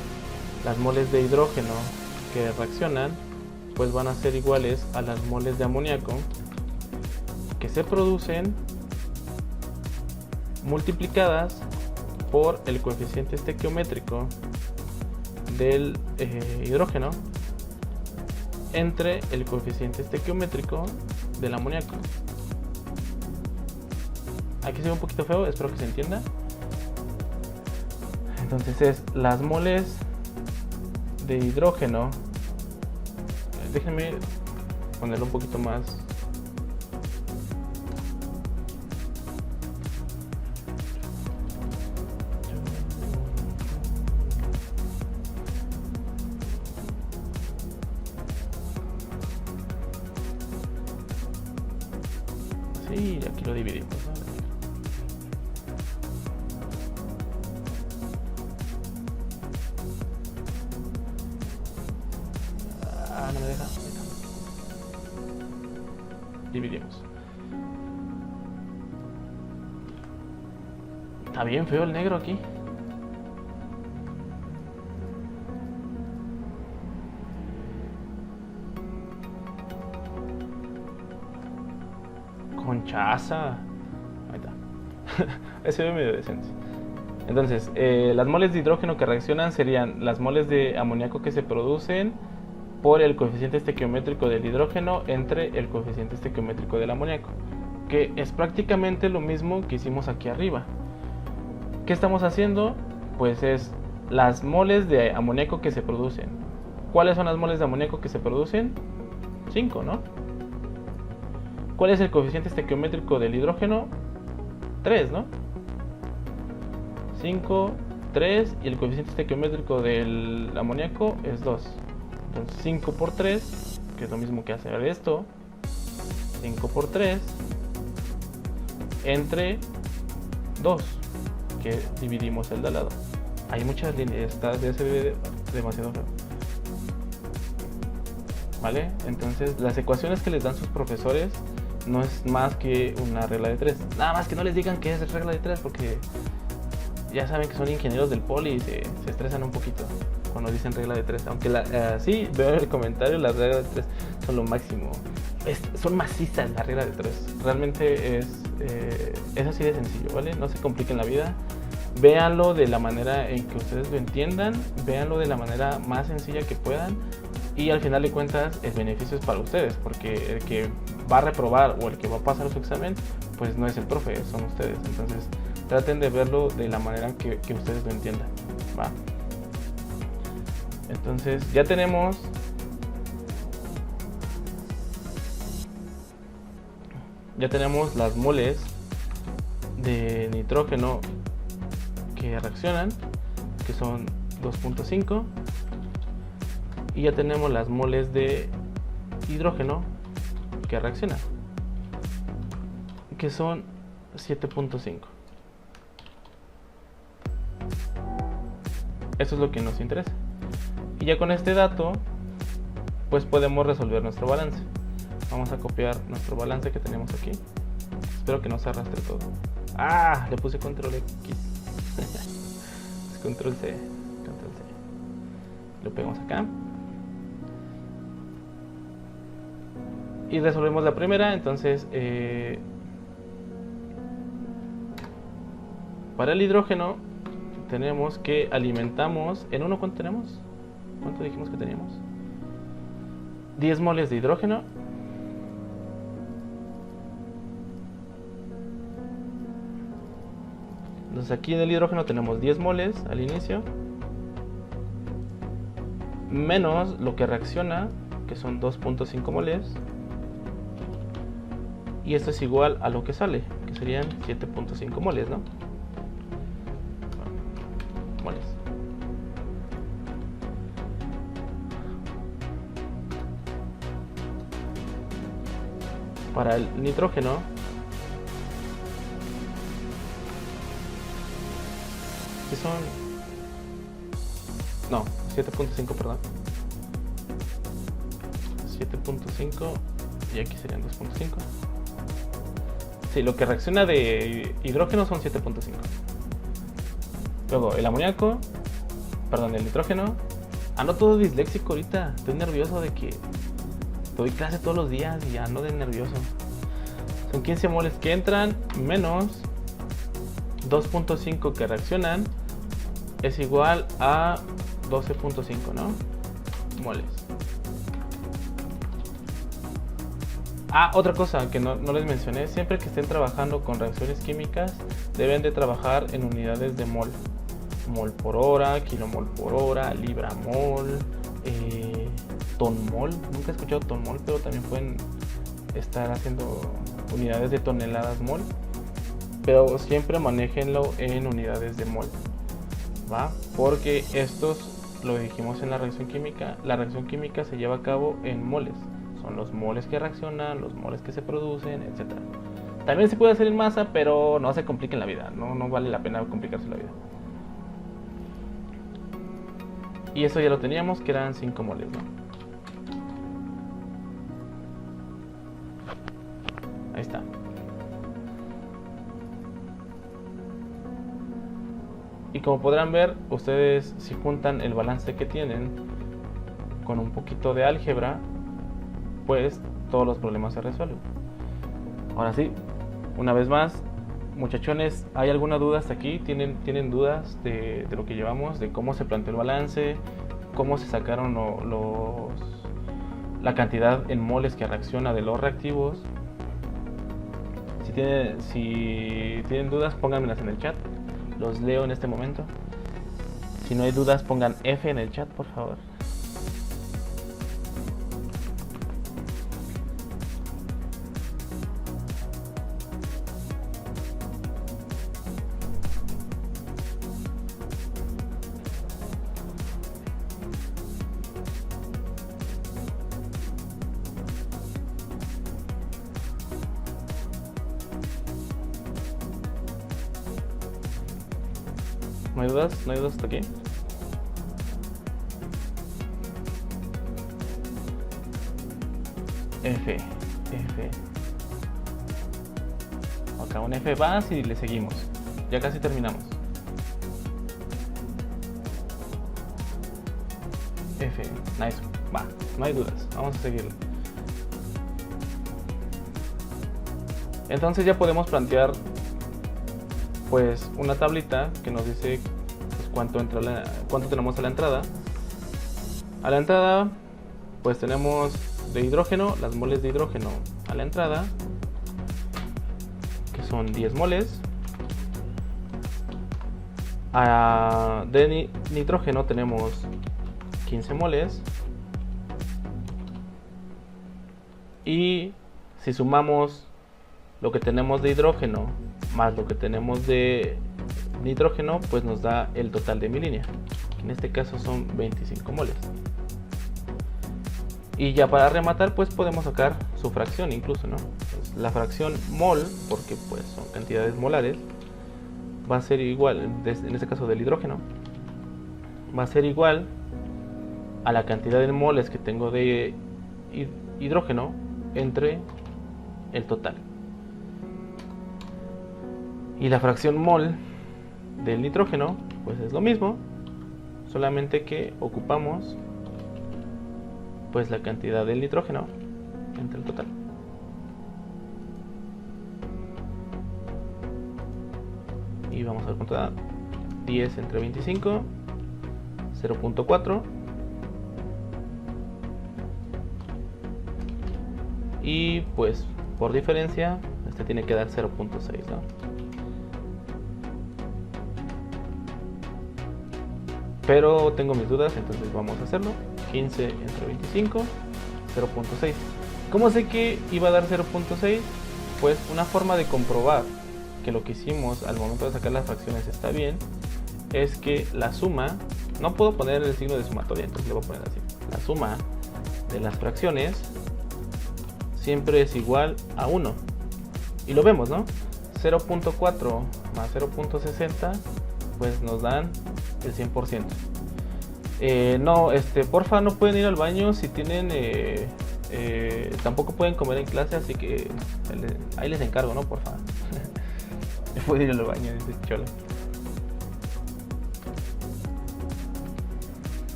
las moles de hidrógeno que reaccionan pues van a ser iguales a las moles de amoníaco que se producen multiplicadas por el coeficiente estequiométrico del hidrógeno entre el coeficiente estequiométrico del amoníaco. Aquí se ve un poquito feo, espero que se entienda. Entonces es las moles de hidrógeno. Déjenme ponerlo un poquito más. Sí, aquí lo dividimos, ¿no? dividimos. Está bien feo el negro aquí. Conchaza. Ahí está. Ese ve medio decente. Entonces, las moles de hidrógeno que reaccionan serían las moles de amoníaco que se producen por el coeficiente estequiométrico del hidrógeno entre el coeficiente estequiométrico del amoníaco, que es prácticamente lo mismo que hicimos aquí arriba. ¿Qué estamos haciendo? Pues es las moles de amoníaco que se producen. ¿Cuáles son las moles de amoníaco que se producen? 5, ¿no? ¿Cuál es el coeficiente estequiométrico del hidrógeno? 3, ¿no? 5, 3, y el coeficiente estequiométrico del amoníaco es 2. Entonces 5 por 3, que es lo mismo que hacer esto, 5 por 3 entre 2, que dividimos el de al lado. Hay muchas líneas, está de ese ve demasiado feo. ¿Vale? Entonces las ecuaciones que les dan sus profesores no es más que una regla de 3. Nada más que no les digan que es regla de 3, porque ya saben que son ingenieros del poli y se estresan un poquito cuando dicen regla de 3. Aunque sí, veo en el comentario, las reglas de 3 son lo máximo. Son macizas las reglas de 3. Realmente es así de sencillo, ¿vale? No se compliquen la vida. Véanlo de la manera en que ustedes lo entiendan. Véanlo de la manera más sencilla que puedan. Y al final de cuentas el beneficio es para ustedes, porque el que va a reprobar o el que va a pasar su examen, pues no es el profe, son ustedes. Entonces traten de verlo de la manera que ustedes lo entiendan, ¿va? Entonces ya tenemos las moles de nitrógeno que reaccionan, que son 2.5, y ya tenemos las moles de hidrógeno que reaccionan, que son 7.5. Eso es lo que nos interesa. Y ya con este dato, pues podemos resolver nuestro balance. Vamos a copiar nuestro balance que tenemos aquí. Espero que no se arrastre todo. Ah, le puse control X. Es control C. Control C. Lo pegamos acá. Y resolvemos la primera. Entonces, para el hidrógeno tenemos que alimentamos. ¿En uno cuánto tenemos? ¿Cuánto dijimos que teníamos? 10 moles de hidrógeno. Entonces aquí en el hidrógeno tenemos 10 moles al inicio, menos lo que reacciona, que son 2.5 moles, y esto es igual a lo que sale, que serían 7.5 moles, ¿no? Moles. Para el nitrógeno, que son... No, 7.5, perdón. 7.5 y aquí serían 2.5. Sí, lo que reacciona de hidrógeno son 7.5. Luego el amoníaco, perdón, el nitrógeno. Ando todo disléxico ahorita, estoy nervioso de que doy clase todos los días y ando de nervioso. Son 15 moles que entran, menos 2.5 que reaccionan, es igual a 12.5, ¿no? Moles. Ah, otra cosa que no les mencioné, siempre que estén trabajando con reacciones químicas, deben de trabajar en unidades de mol. Mol por hora, kilomol por hora, libramol, tonmol. Nunca he escuchado tonmol, pero también pueden estar haciendo unidades de toneladas mol. Pero siempre manéjenlo en unidades de mol, ¿va? Porque estos, lo dijimos en la reacción química se lleva a cabo en moles. Son los moles que reaccionan, los moles que se producen, etc. También se puede hacer en masa, pero no se compliquen la vida, no vale la pena complicarse la vida. Y eso ya lo teníamos, que eran 5 moles, ¿no? Ahí está. Y como podrán ver, ustedes si juntan el balance que tienen con un poquito de álgebra, pues todos los problemas se resuelven. Ahora sí, una vez más, muchachones, ¿hay alguna duda hasta aquí? ¿Tienen dudas de lo que llevamos? ¿De cómo se planteó el balance? ¿Cómo se sacaron la cantidad en moles que reacciona de los reactivos? Si tienen dudas, pónganmelas en el chat. Los leo en este momento. Si no hay dudas, pongan F en el chat, por favor. ¿No hay dudas? ¿No hay dudas hasta aquí? F. Acá un F más y le seguimos. Ya casi terminamos. F. Nice. Va. No hay dudas. Vamos a seguirlo. Entonces ya podemos plantear pues una tablita que nos dice pues, cuánto tenemos a la entrada. A la entrada pues tenemos de hidrógeno, las moles de hidrógeno a la entrada, que son 10 moles. De nitrógeno tenemos 15 moles. Y si sumamos lo que tenemos de hidrógeno más lo que tenemos de nitrógeno, pues nos da el total de mi línea, que en este caso son 25 moles. Y ya para rematar, pues podemos sacar su fracción incluso, ¿no? Pues la fracción mol, porque pues son cantidades molares, va a ser igual, en este caso del hidrógeno, va a ser igual a la cantidad de moles que tengo de hidrógeno entre el total. Y la fracción mol del nitrógeno, pues es lo mismo, solamente que ocupamos pues la cantidad del nitrógeno entre el total. Y vamos a ver cuánto da. 10 entre 25, 0.4. Y pues por diferencia, este tiene que dar 0.6, ¿no? Pero tengo mis dudas, entonces vamos a hacerlo. 15 entre 25, 0.6. ¿Cómo sé que iba a dar 0.6? Pues una forma de comprobar que lo que hicimos al momento de sacar las fracciones está bien es que la suma, no puedo poner el signo de sumatoria, entonces le voy a poner así. La suma de las fracciones siempre es igual a 1. Y lo vemos, ¿no? 0.4 más 0.60 pues nos dan el 100%. Porfa, no pueden ir al baño si tienen tampoco pueden comer en clase, así que ahí les encargo, ¿no? Porfa. Puedo ir al baño, dice Chola.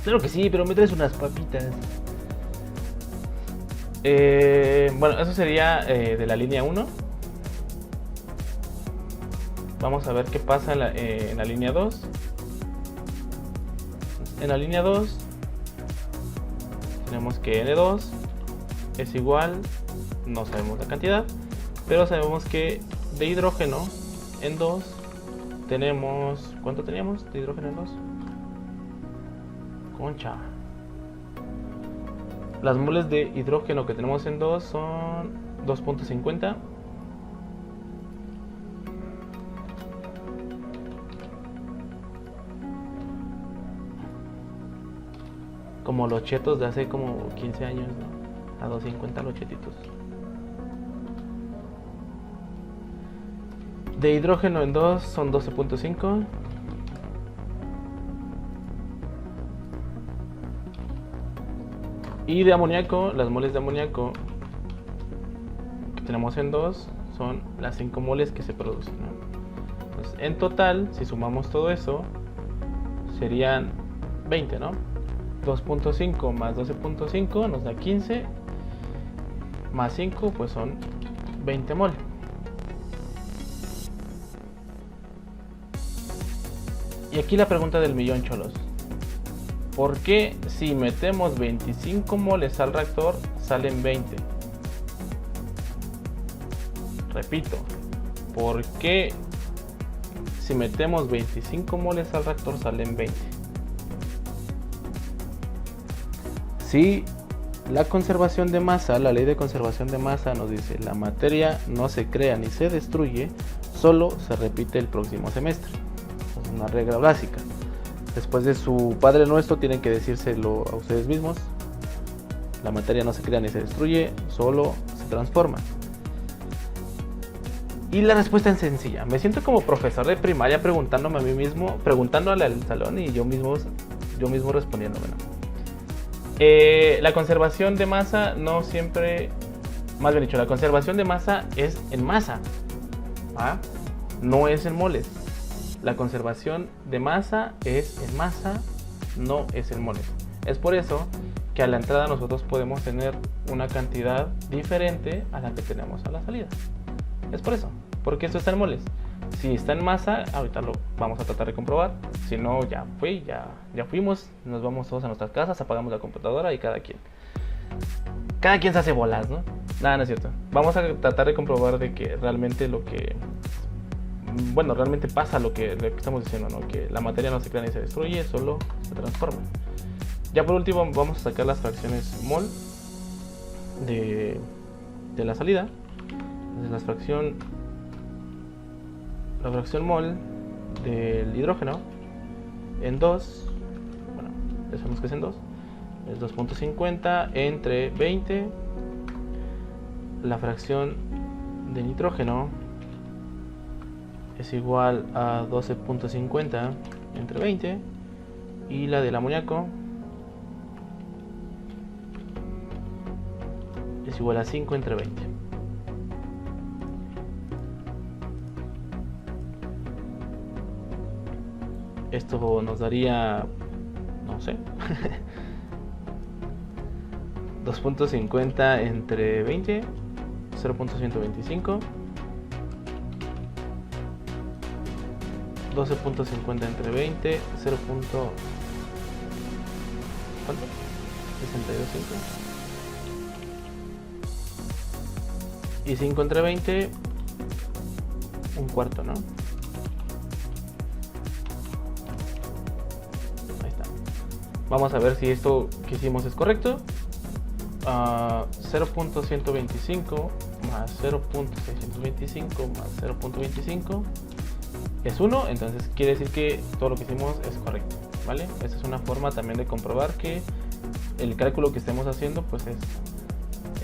Claro que sí, pero me traes unas papitas. Bueno, eso sería de la línea 1. Vamos a ver qué pasa en la línea 2. En la línea 2 tenemos que N2 es igual, no sabemos la cantidad, pero sabemos que de hidrógeno en 2 tenemos, ¿cuánto teníamos de hidrógeno en 2? Concha. Las moles de hidrógeno que tenemos en 2 son 2.50. Como los chetos de hace como 15 años, ¿no? A 2.50 los chetitos. De hidrógeno en 2 son 12.5. Y de amoníaco, las moles de amoníaco tenemos en 2 son las 5 moles que se producen, ¿no? Entonces, en total, si sumamos todo eso, serían 20, ¿no? 2.5 más 12.5 nos da 15, más 5 pues son 20 mol. Y aquí la pregunta del millón, cholos. ¿Por qué si metemos 25 moles al reactor salen 20? Repito, ¿por qué si metemos 25 moles al reactor salen 20? Si la conservación de masa, la ley de conservación de masa nos dice la materia no se crea ni se destruye, solo se repite el próximo semestre. Es una regla básica. Después de su Padre Nuestro tienen que decírselo a ustedes mismos. La materia no se crea ni se destruye, solo se transforma. Y la respuesta es sencilla. Me siento como profesor de primaria preguntándome a mí mismo, preguntándole al salón y yo mismo respondiéndome, ¿no? La conservación de masa no siempre, más bien dicho, la conservación de masa es en masa, ¿ah? No es en moles. La conservación de masa es en masa, no es en moles. Es por eso que a la entrada nosotros podemos tener una cantidad diferente a la que tenemos a la salida. Es por eso, porque esto está en moles. Si está en masa, ahorita lo vamos a tratar de comprobar. Si no, ya fuimos, nos vamos todos a nuestras casas, apagamos la computadora y cada quien se hace bolas, ¿no? Nada, no es cierto. Vamos a tratar de comprobar de que realmente realmente pasa lo que estamos diciendo, ¿no? Que la materia no se crea ni se destruye, solo se transforma. Ya por último vamos a sacar las fracciones mol de la salida. Entonces la fracción mol del hidrógeno en 2, bueno, ya sabemos que es en 2, es 2.50 entre 20. La fracción de nitrógeno es igual a 12.50 entre 20 y la del amoníaco es igual a 5 entre 20. Esto nos daría, no sé, 2.50 entre 20, 0.125. 12.50 entre 20, 0. ¿Cuánto? 62.5. Y 5 entre 20, un cuarto, ¿no? Ahí está. Vamos a ver si esto que hicimos es correcto. 0.125 más 0.625 más 0.25 es 1, entonces quiere decir que todo lo que hicimos es correcto, ¿vale? Esa es una forma también de comprobar que el cálculo que estemos haciendo pues es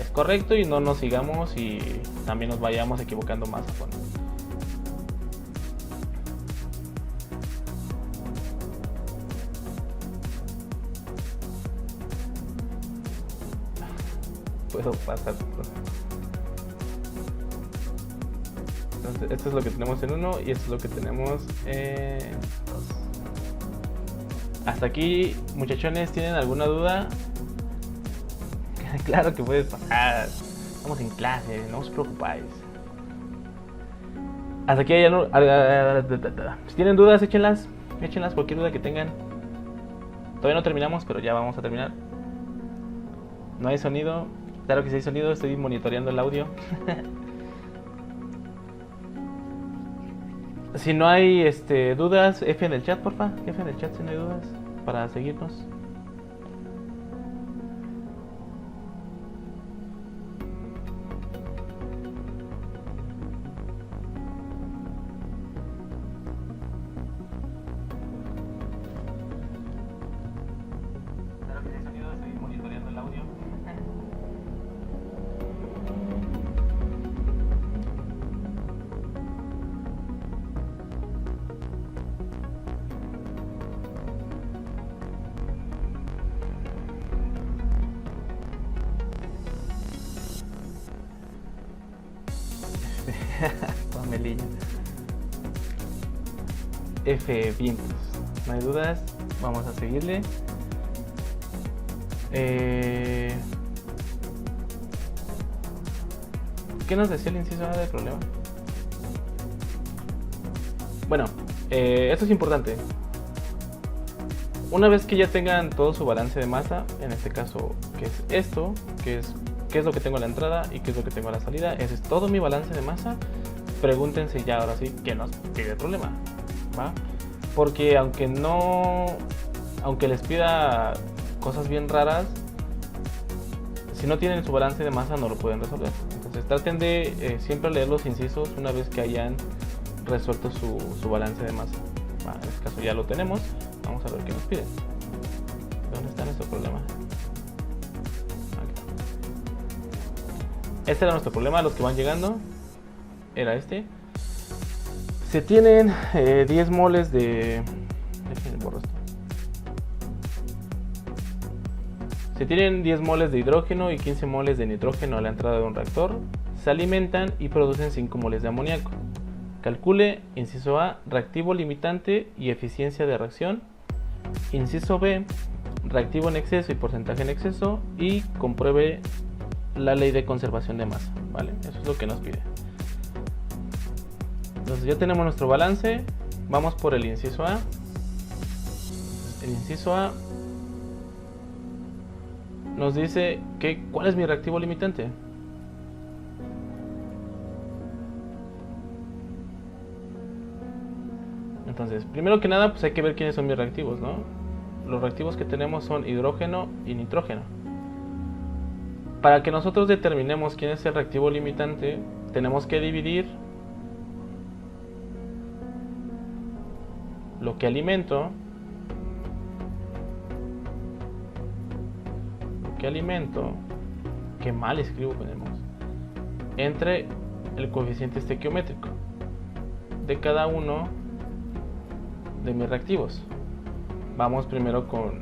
correcto y no nos sigamos y también nos vayamos equivocando más a fondo. Puedo pasar. Entonces, esto es lo que tenemos en 1 y esto es lo que tenemos en 2. Hasta aquí, muchachones, ¿tienen alguna duda? Claro que puedes pasar. Estamos en clase, no os preocupáis. Hasta aquí si tienen dudas, échenlas, cualquier duda que tengan. Todavía no terminamos, pero ya vamos a terminar. No hay sonido. Claro que sí hay sonido, estoy monitoreando el audio. Si no hay dudas, F en el chat, porfa. F en el chat si no hay dudas, para seguirnos. Claro que sí hay sonido, estoy monitoreando el audio. Pamelilla. F, vientos. No hay dudas. Vamos a seguirle. ¿Qué nos decía el inciso A del problema? Bueno, esto es importante. Una vez que ya tengan todo su balance de masa, en este caso, que es esto, que es qué es lo que tengo a la entrada y qué es lo que tengo a la salida, ese es todo mi balance de masa, pregúntense ya ahora sí qué nos pide el problema, ¿va? Porque aunque les pida cosas bien raras, si no tienen su balance de masa no lo pueden resolver. Entonces traten de siempre leer los incisos una vez que hayan resuelto su balance de masa. ¿Va? En este caso ya lo tenemos. Vamos a ver qué nos piden. ¿Dónde está nuestro problema? Aquí. Este era nuestro problema. Los que van llegando era este. Se tienen 10 moles de... Déjenme borrar esto. Se tienen 10 moles de hidrógeno y 15 moles de nitrógeno a la entrada de un reactor. Se alimentan y producen 5 moles de amoníaco. Calcule, inciso A, reactivo limitante y eficiencia de reacción. Inciso B, reactivo en exceso y porcentaje en exceso. Y compruebe la ley de conservación de masa. ¿Vale? Eso es lo que nos pide. Entonces ya tenemos nuestro balance. Vamos por el inciso A. El inciso A nos dice que ¿cuál es mi reactivo limitante? Entonces, primero que nada, pues hay que ver quiénes son mis reactivos, ¿no? Los reactivos que tenemos son hidrógeno y nitrógeno. Para que nosotros determinemos quién es el reactivo limitante, tenemos que dividir lo que alimento que mal escribo ponemos entre el coeficiente estequiométrico de cada uno de mis reactivos. Vamos primero con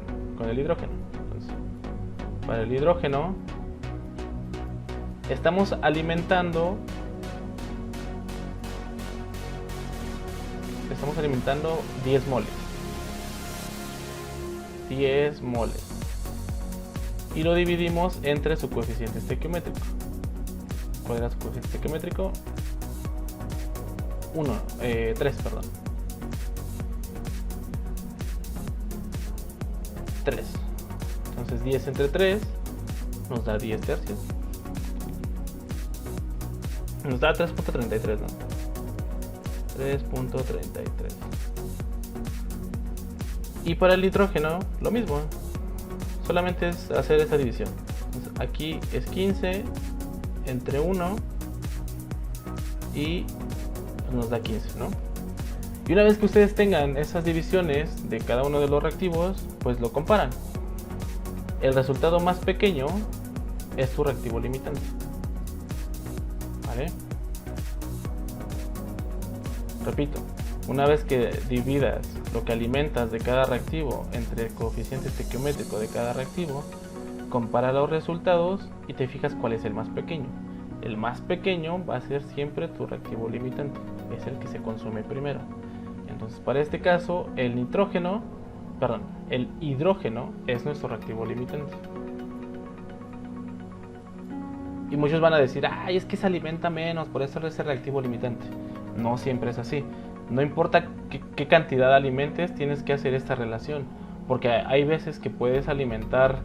el hidrógeno. Entonces, para el hidrógeno estamos alimentando 10 moles. 10 moles. Y lo dividimos entre su coeficiente estequiométrico. ¿Cuál era su coeficiente estequiométrico? 3, perdón. 3. Entonces 10 entre 3 nos da 10 tercios. Nos da 3.33, ¿no? 3.33. Y para el nitrógeno, lo mismo. Solamente es hacer esta división. Entonces, aquí es 15 entre 1 y nos da 15, ¿no? Y una vez que ustedes tengan esas divisiones de cada uno de los reactivos, pues lo comparan. El resultado más pequeño es tu reactivo limitante. ¿Vale? Repito, una vez que dividas lo que alimentas de cada reactivo entre el coeficiente estequiométrico de cada reactivo, compara los resultados y te fijas cuál es el más pequeño. El más pequeño va a ser siempre tu reactivo limitante, es el que se consume primero. Entonces, para este caso, el hidrógeno es nuestro reactivo limitante. Y muchos van a decir, ay, es que se alimenta menos, por eso es el reactivo limitante. No siempre es así. No importa qué cantidad alimentes, tienes que hacer esta relación. Porque hay veces que puedes alimentar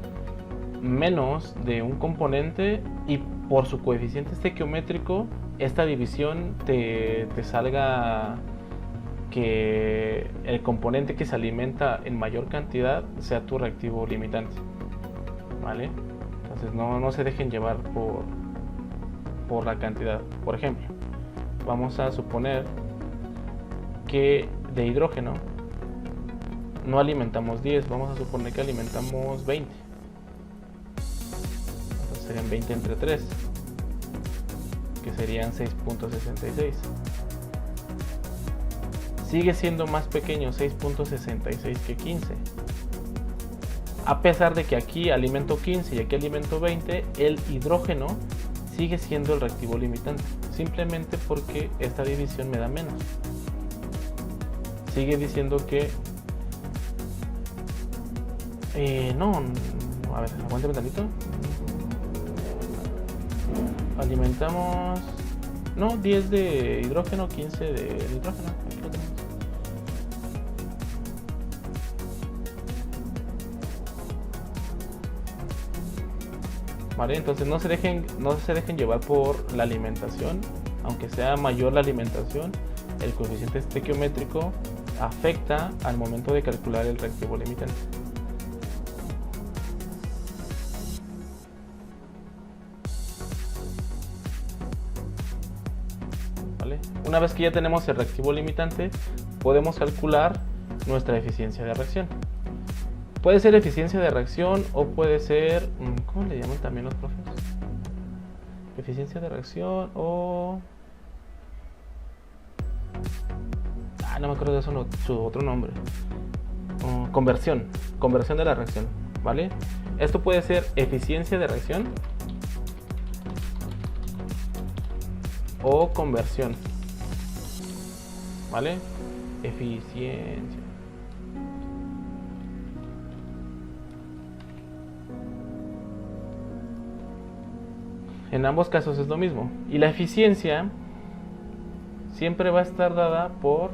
menos de un componente y por su coeficiente estequiométrico, esta división te salga que el componente que se alimenta en mayor cantidad sea tu reactivo limitante. ¿Vale? Entonces no se dejen llevar por la cantidad. Por ejemplo, vamos a suponer que de hidrógeno no alimentamos 10, vamos a suponer que alimentamos 20. Entonces serían 20 entre 3, que serían 6.66. Sigue siendo más pequeño 6.66 que 15. A pesar de que aquí alimento 15 y aquí alimento 20, el hidrógeno sigue siendo el reactivo limitante, simplemente porque esta división me da menos. Sigue diciendo que no, a ver, aguántame tantito. Alimentamos, no, 10 de hidrógeno, 15 de nitrógeno. Aquí lo tenemos. Vale, entonces no se dejen llevar por la alimentación. Aunque sea mayor la alimentación, el coeficiente estequiométrico afecta al momento de calcular el reactivo limitante. ¿Vale? Una vez que ya tenemos el reactivo limitante, podemos calcular nuestra eficiencia de reacción. Puede ser eficiencia de reacción o puede ser, ¿cómo le llaman también los profes? Eficiencia de reacción o... no me acuerdo de eso, su otro nombre. Conversión de la reacción, ¿vale? Esto puede ser eficiencia de reacción o conversión, ¿vale? Eficiencia. En ambos casos es lo mismo. Y la eficiencia siempre va a estar dada por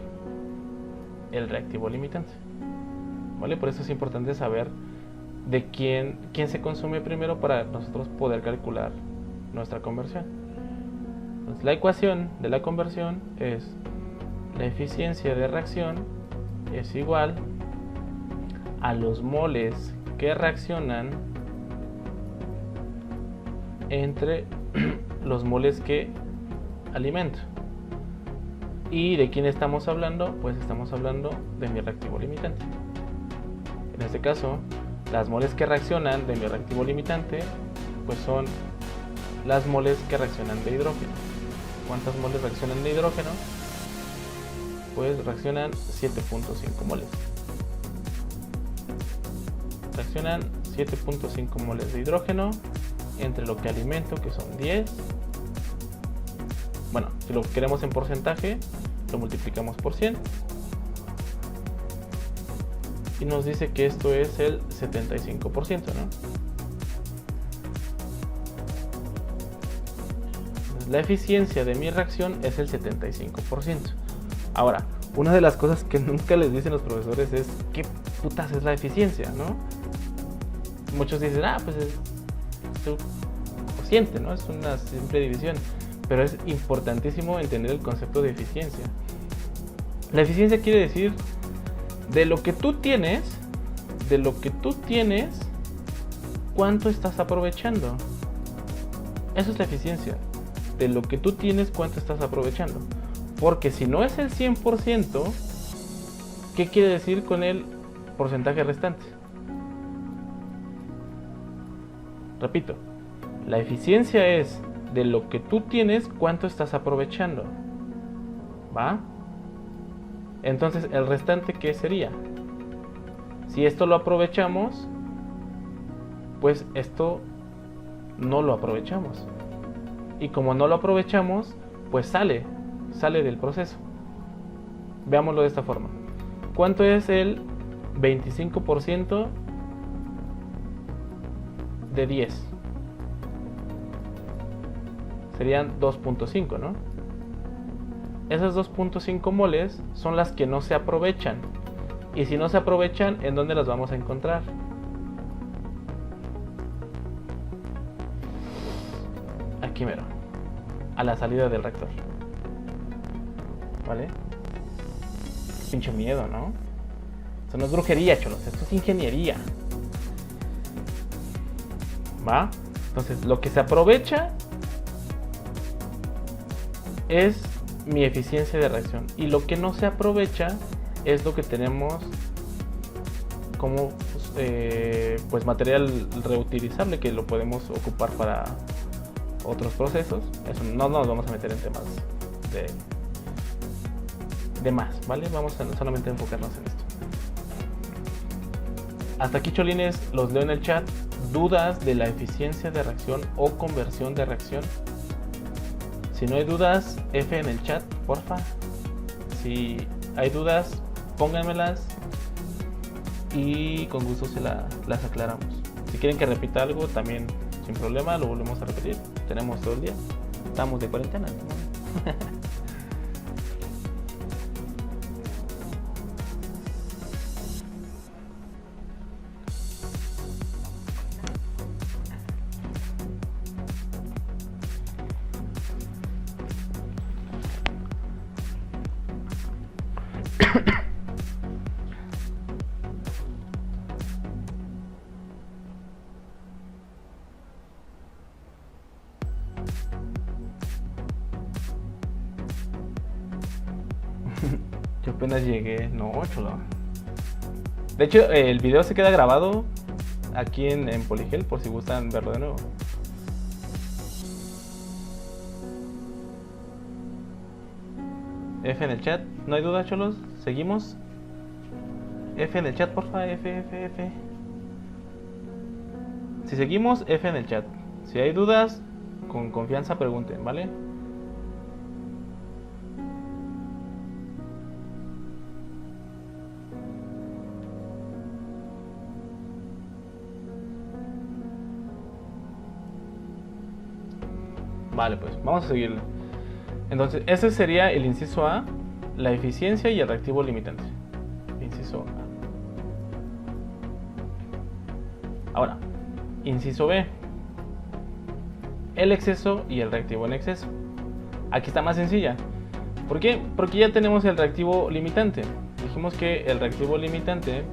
el reactivo limitante, ¿vale? Por eso es importante saber de quién se consume primero para nosotros poder calcular nuestra conversión. Entonces, la ecuación de la conversión es la eficiencia de reacción es igual a los moles que reaccionan entre los moles que alimento. ¿Y de quién estamos hablando? Pues estamos hablando de mi reactivo limitante. En este caso, las moles que reaccionan de mi reactivo limitante pues son las moles que reaccionan de hidrógeno. ¿Cuántas moles reaccionan de hidrógeno? Pues reaccionan 7.5 moles. Reaccionan 7.5 moles de hidrógeno entre lo que alimento, que son 10. Bueno, si lo queremos en porcentaje, lo multiplicamos por 100 y nos dice que esto es el 75%, ¿no? La eficiencia de mi reacción es el 75%. Ahora, una de las cosas que nunca les dicen los profesores es ¿qué putas es la eficiencia, no? Muchos dicen, pues es su cociente, ¿no? Es una simple división. Pero es importantísimo entender el concepto de eficiencia. La eficiencia quiere decir de lo que tú tienes, ¿cuánto estás aprovechando? Eso es la eficiencia. De lo que tú tienes, ¿cuánto estás aprovechando? Porque si no es el 100%, ¿qué quiere decir con el porcentaje restante? Repito, la eficiencia es de lo que tú tienes, cuánto estás aprovechando. ¿Va? Entonces, el restante, ¿qué sería? Si esto lo aprovechamos, pues esto no lo aprovechamos. Y como no lo aprovechamos, pues sale del proceso. Veámoslo de esta forma. ¿Cuánto es el 25% de 10? Serían 2.5, ¿no? Esas 2.5 moles son las que no se aprovechan. Y si no se aprovechan, ¿en dónde las vamos a encontrar? Aquí mero, a la salida del reactor. ¿Vale? Pinche miedo, ¿no? Eso no es brujería, cholos, esto es ingeniería. ¿Va? Entonces, lo que se aprovecha es mi eficiencia de reacción, y lo que no se aprovecha es lo que tenemos como pues material reutilizable que lo podemos ocupar para otros procesos. Eso no nos vamos a meter en temas de más, ¿vale? Vamos a solamente enfocarnos en esto. Hasta aquí, cholines, los leo en el chat. ¿Dudas de la eficiencia de reacción o conversión de reacción? Si no hay dudas, F en el chat, porfa. Si hay dudas, pónganmelas y con gusto las aclaramos. Si quieren que repita algo, también sin problema, lo volvemos a repetir. Tenemos todo el día. Estamos de cuarentena, ¿no? Yo apenas llegué, no, chulo. De hecho, el video se queda grabado aquí en Poligel por si gustan verlo de nuevo. F en el chat, no hay duda, cholos. Seguimos. F en el chat, porfa, F. Si seguimos, F en el chat. Si hay dudas, con confianza pregunten, ¿vale? Vale, pues vamos a seguirle. Entonces, ese sería el inciso A, la eficiencia y el reactivo limitante. Inciso A. Ahora, inciso B, el exceso y el reactivo en exceso. Aquí está más sencilla. ¿Por qué? Porque ya tenemos el reactivo limitante. Dijimos que el reactivo limitante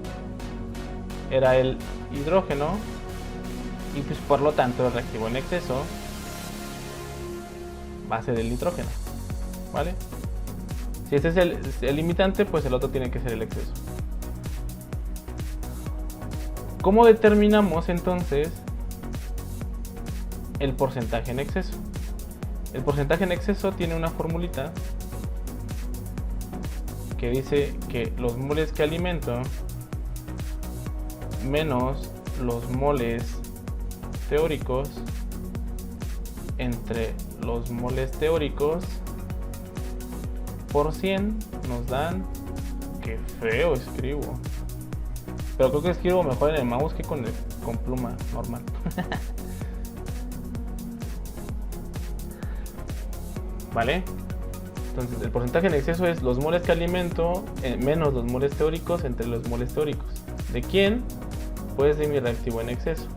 era el hidrógeno y pues por lo tanto el reactivo en exceso va a ser el nitrógeno, ¿vale? Si este es el limitante, pues el otro tiene que ser el exceso. ¿Cómo determinamos entonces el porcentaje en exceso? El porcentaje en exceso tiene una formulita que dice que los moles que alimento menos los moles teóricos entre los moles teóricos por 100 nos dan... Qué feo escribo, pero creo que escribo mejor en el mouse que con pluma normal. ¿Vale? Entonces el porcentaje en exceso es los moles que alimento menos los moles teóricos entre los moles teóricos. ¿De quién? Pues de mi reactivo en exceso.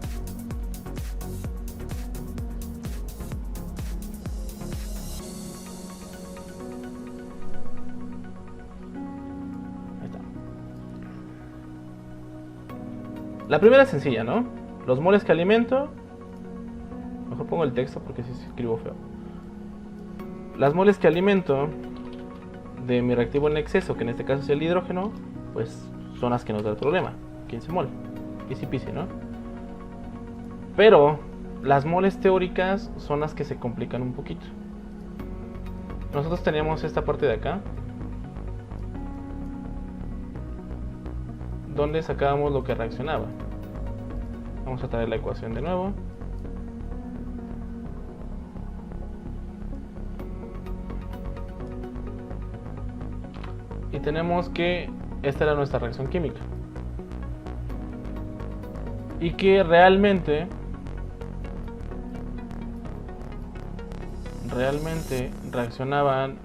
La primera es sencilla, ¿no? Los moles que alimento... Mejor pongo el texto porque si escribo feo. Las moles que alimento de mi reactivo en exceso, que en este caso es el hidrógeno, pues son las que nos da el problema. 15 mol. Easy peasy, ¿no? Pero las moles teóricas son las que se complican un poquito. Nosotros teníamos esta parte de acá, donde sacábamos lo que reaccionaba. Vamos a traer la ecuación de nuevo. Y tenemos que esta era nuestra reacción química. Y que realmente reaccionaban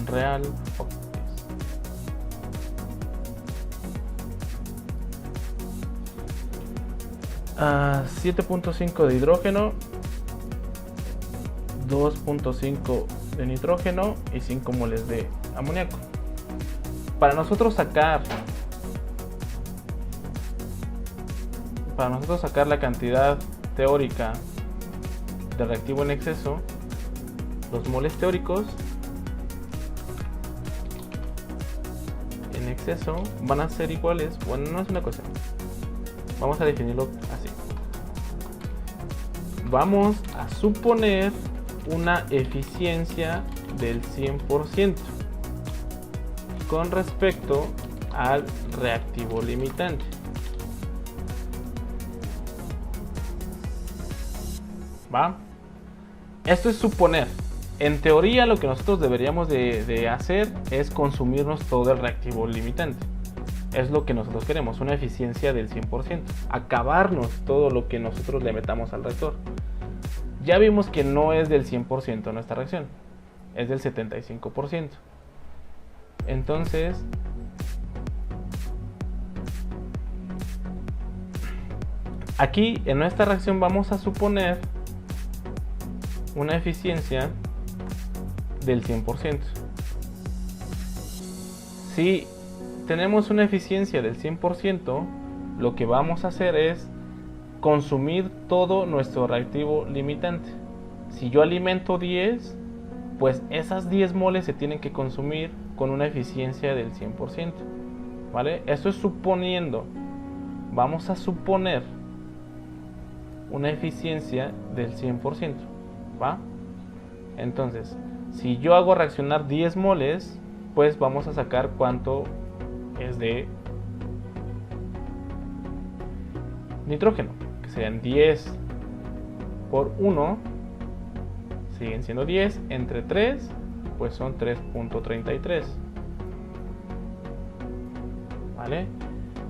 real a 7.5 de hidrógeno, 2.5 de nitrógeno y 5 moles de amoníaco. Para nosotros sacar la cantidad teórica de reactivo en exceso, los moles teóricos en exceso van a ser iguales. Bueno, no es una cosa, vamos a definirlo así. Vamos a suponer una eficiencia del 100% con respecto al reactivo limitante. ¿va? Esto es suponer. En teoría lo que nosotros deberíamos de hacer es consumirnos todo el reactivo limitante. Es lo que nosotros queremos, una eficiencia del 100%. Acabarnos todo lo que nosotros le metamos al reactor. Ya vimos que no es del 100% nuestra reacción, es del 75%. Entonces, aquí en esta reacción vamos a suponer una eficiencia del 100%. Si tenemos una eficiencia del 100%, lo que vamos a hacer es consumir todo nuestro reactivo limitante. Si yo alimento 10, pues esas 10 moles se tienen que consumir con una eficiencia del 100%, ¿vale? Esto es suponiendo. Vamos a suponer una eficiencia del 100%, ¿va? Entonces, si yo hago reaccionar 10 moles, pues vamos a sacar cuánto es de nitrógeno, que serían 10 por 1, siguen siendo 10, entre 3, pues son 3.33, ¿vale?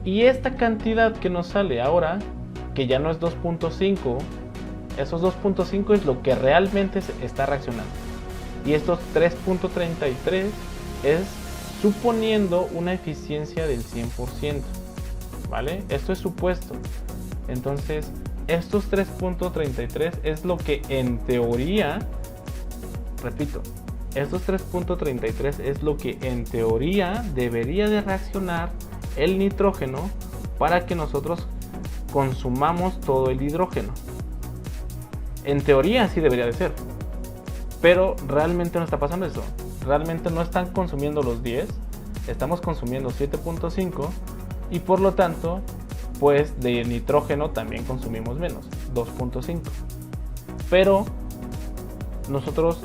Y esta cantidad que nos sale ahora, que ya no es 2.5, esos 2.5 es lo que realmente se está reaccionando. Y estos 3.33 es suponiendo una eficiencia del 100%, ¿vale? Esto es supuesto. Entonces, estos 3.33 es lo que en teoría, repito, estos 3.33 es lo que en teoría debería de reaccionar el nitrógeno para que nosotros consumamos todo el hidrógeno. En teoría así debería de ser, pero realmente no está pasando eso. Realmente no están consumiendo los 10, estamos consumiendo 7.5 y por lo tanto, pues de nitrógeno también consumimos menos, 2.5. Pero nosotros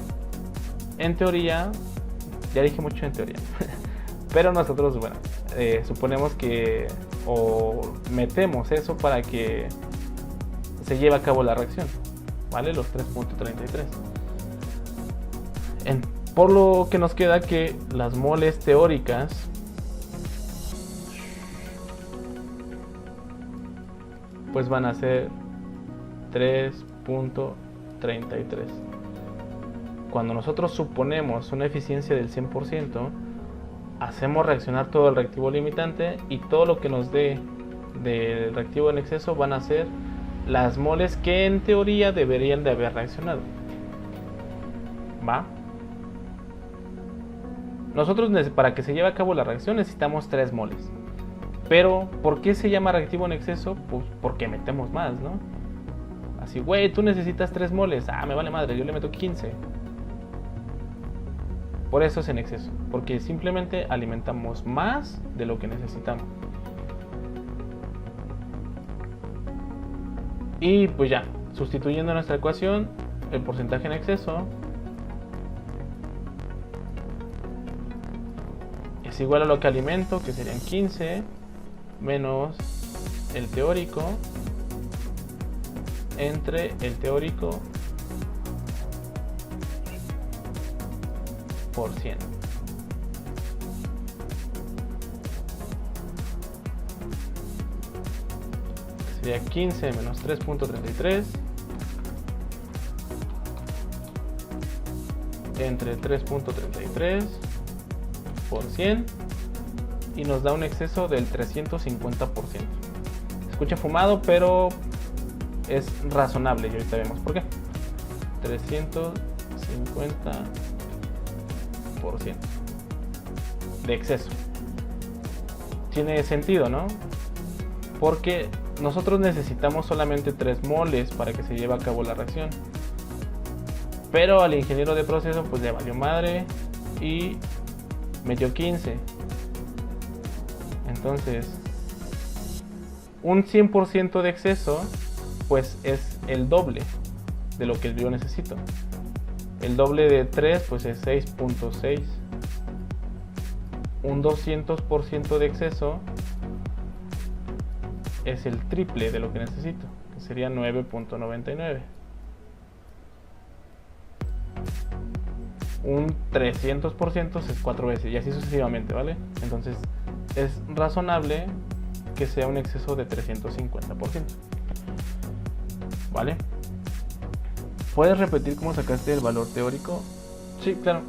en teoría, ya dije mucho en teoría, pero nosotros, bueno, suponemos que o metemos eso para que se lleve a cabo la reacción, ¿vale? Los 3.33. Por lo que nos queda que las moles teóricas pues van a ser 3.33. Cuando nosotros suponemos una eficiencia del 100%, hacemos reaccionar todo el reactivo limitante y todo lo que nos dé del reactivo en exceso van a ser las moles que en teoría deberían de haber reaccionado. ¿Va? Nosotros para que se lleve a cabo la reacción necesitamos 3 moles. Pero, ¿por qué se llama reactivo en exceso? Pues porque metemos más, ¿no? Así, güey, tú necesitas 3 moles. Ah, me vale madre, yo le meto 15. Por eso es en exceso. Porque simplemente alimentamos más de lo que necesitamos. Y pues ya, sustituyendo nuestra ecuación, el porcentaje en exceso es igual a lo que alimento, que serían 15, menos el teórico, entre el teórico por 100. Sería 15 menos 3.33 entre 3.33 por 100 y nos da un exceso del 350%. Escucha fumado, pero es razonable y ahorita vemos por qué. 350% de exceso. Tiene sentido, ¿no? Porque nosotros necesitamos solamente 3 moles para que se lleve a cabo la reacción. Pero al ingeniero de proceso pues le valió madre y metió 15. Entonces, un 100% de exceso pues es el doble de lo que yo necesito. El doble de 3 pues es 6.6. Un 200% de exceso es el triple de lo que necesito, que sería 9.99. un 300% es 4 veces y así sucesivamente, ¿vale? Entonces es razonable que sea un exceso de 350%, ¿vale? ¿Puedes repetir cómo sacaste el valor teórico? Sí, claro.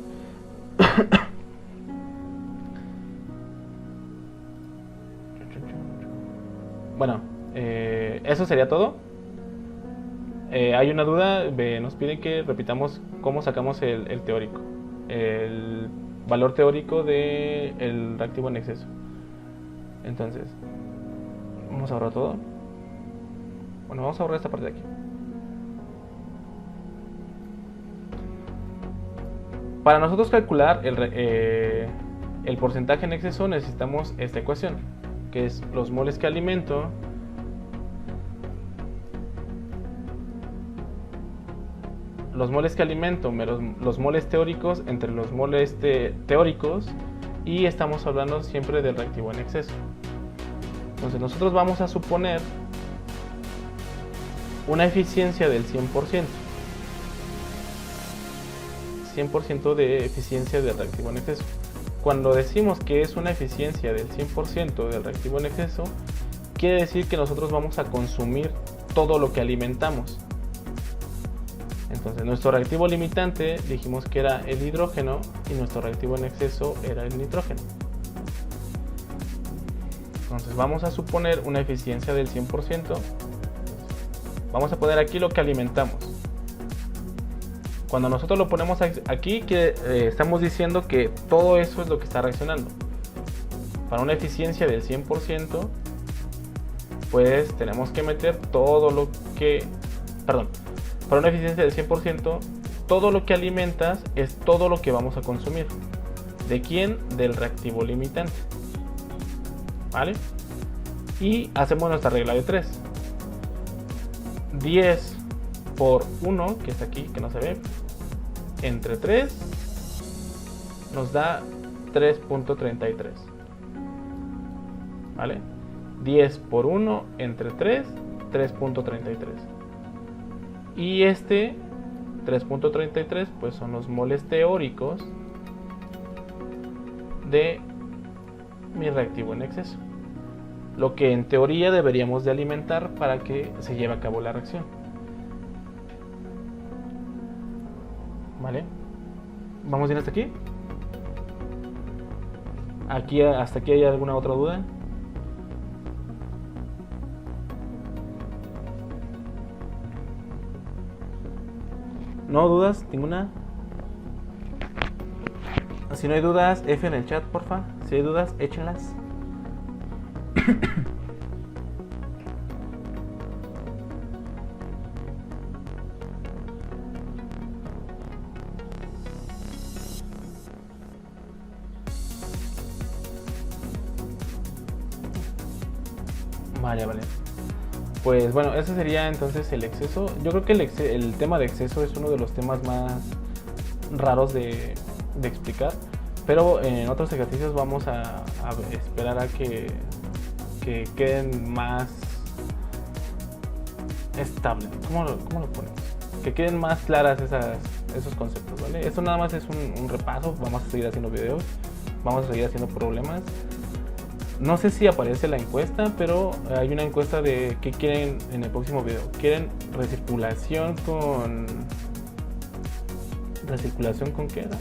Bueno, eso sería todo. Hay una duda, nos piden que repitamos cómo sacamos el teórico, el valor teórico del reactivo en exceso. Entonces, vamos a ahorrar todo. Bueno, vamos a ahorrar esta parte de aquí. Para nosotros calcular el porcentaje en exceso necesitamos esta ecuación, que es los moles que alimento menos los moles teóricos entre los moles teóricos, y estamos hablando siempre del reactivo en exceso. Entonces nosotros vamos a suponer una eficiencia del 100%. 100% de eficiencia del reactivo en exceso. Cuando decimos que es una eficiencia del 100% del reactivo en exceso, quiere decir que nosotros vamos a consumir todo lo que alimentamos. Entonces nuestro reactivo limitante dijimos que era el hidrógeno y nuestro reactivo en exceso era el nitrógeno. Entonces vamos a suponer una eficiencia del 100%. Vamos a poner aquí lo que alimentamos. Cuando nosotros lo ponemos aquí, estamos diciendo que todo eso es lo que está reaccionando. Para una eficiencia del 100%, pues tenemos que meter todo lo que... Perdón, para una eficiencia del 100%, todo lo que alimentas es todo lo que vamos a consumir. ¿De quién? Del reactivo limitante. ¿Vale? Y hacemos nuestra regla de 3. 10 por 1, que está aquí, que no se ve, entre 3 nos da 3.33. ¿Vale? 10 por 1 entre 3, 3.33. Y este 3.33 pues son los moles teóricos de mi reactivo en exceso, lo que en teoría deberíamos de alimentar para que se lleve a cabo la reacción. ¿Vale? ¿Vamos bien hasta aquí? ¿Hasta aquí hay alguna otra duda? ¿No dudas? ¿Ninguna? Si no hay dudas, F en el chat, porfa. Si hay dudas, échenlas. Vale. Pues bueno, ese sería entonces el exceso. Yo creo que el tema de exceso es uno de los temas más raros de explicar. Pero en otros ejercicios vamos a esperar a que queden más estables. ¿Cómo lo ponemos? Que queden más claras esos conceptos, ¿vale? Esto nada más es un repaso. Vamos a seguir haciendo videos. Vamos a seguir haciendo problemas. No sé si aparece la encuesta, pero hay una encuesta de qué quieren en el próximo video. ¿Quieren recirculación con... ¿Recirculación con qué era?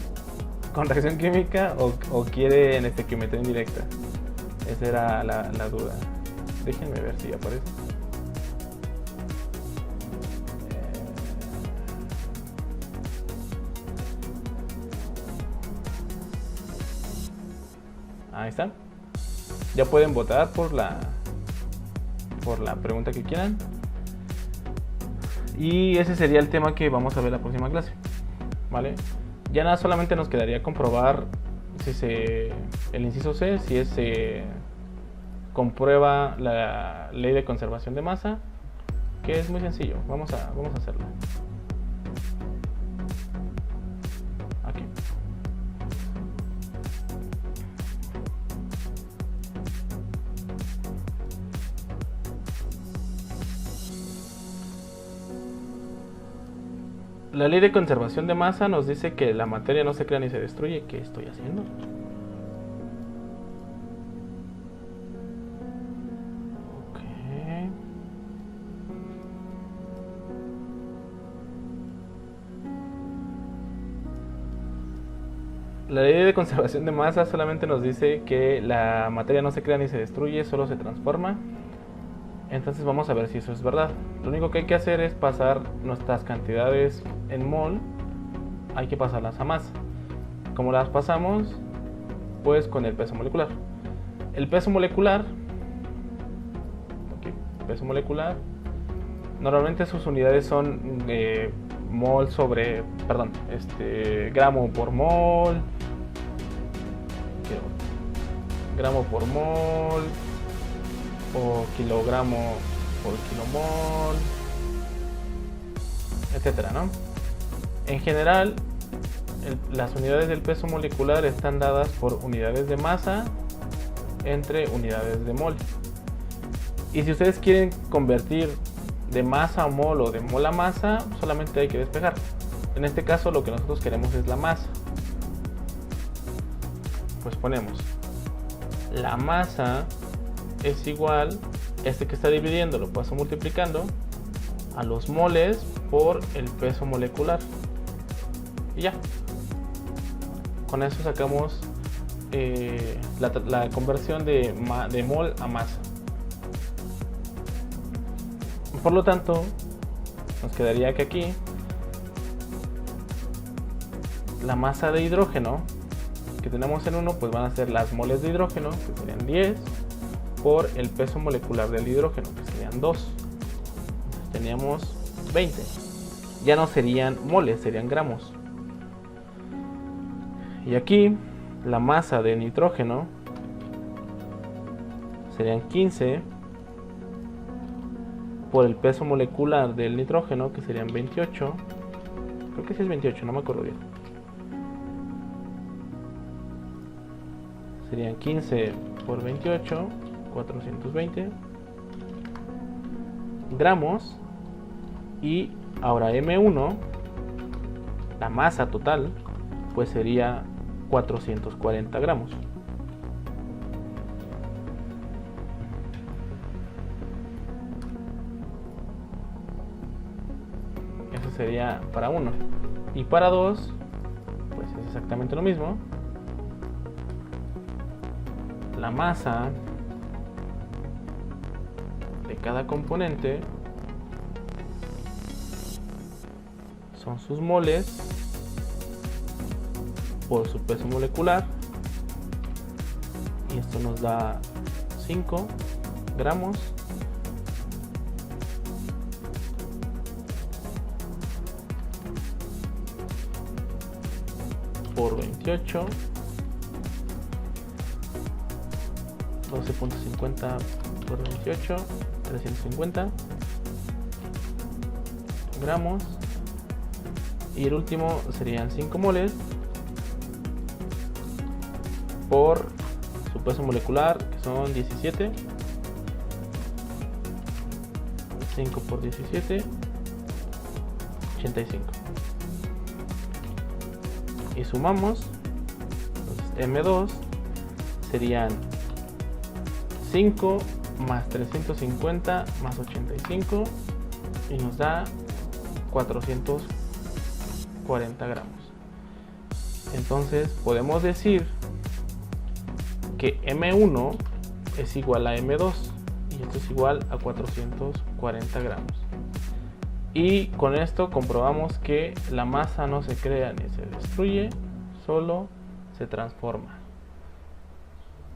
¿Con reacción química o quieren química indirecta? Esa era la duda. Déjenme ver si aparece. Ahí está. Ya pueden votar por la pregunta que quieran. Y ese sería el tema que vamos a ver la próxima clase. ¿Vale? Ya nada, solamente nos quedaría comprobar el inciso C, si se comprueba la ley de conservación de masa, que es muy sencillo. Vamos a hacerlo. Aquí. La ley de conservación de masa nos dice que la materia no se crea ni se destruye. ¿Qué estoy haciendo? Ok. La ley de conservación de masa solamente nos dice que la materia no se crea ni se destruye, solo se transforma. Entonces vamos a ver si eso es verdad. Lo único que hay que hacer es pasar nuestras cantidades en mol, hay que pasarlas a masa. ¿Cómo las pasamos? Pues con el peso molecular. El peso molecular, normalmente sus unidades son mol sobre, gramo por mol, gramo por mol, o kilogramo por kilomol, etcétera, ¿no? En general, las unidades del peso molecular están dadas por unidades de masa entre unidades de mol. Y si ustedes quieren convertir de masa a mol o de mol a masa, solamente hay que despejar. En este caso lo que nosotros queremos es la masa. Pues ponemos la masa es igual, este que está dividiendo lo paso multiplicando a los moles por el peso molecular. Y ya. Con eso sacamos la conversión de mol a masa. Por lo tanto, nos quedaría que aquí la masa de hidrógeno que tenemos en 1, pues van a ser las moles de hidrógeno, que serían 10, por el peso molecular del hidrógeno, que serían 2. Teníamos 20. Ya no serían moles, serían gramos. Y aquí la masa de nitrógeno serían 15 por el peso molecular del nitrógeno, que serían 28. Creo que sí es 28, no me acuerdo bien. Serían 15 por 28, 420 gramos. Y ahora M1, la masa total, pues sería 440 gramos. Eso sería para 1. Y para 2, pues es exactamente lo mismo. La masa de cada componente son sus moles por su peso molecular, y esto nos da 5 gramos por 28, 12.50 por 28, 350 gramos. Y el último serían 5 moles por su peso molecular, que son 17. 5 por 17, 85. Y sumamos, entonces M2 serían 5 más 350 más 85, y nos da 440 gramos. Entonces podemos decir que M1 es igual a M2, y esto es igual a 440 gramos. Y con esto comprobamos que la masa no se crea ni se destruye, solo se transforma.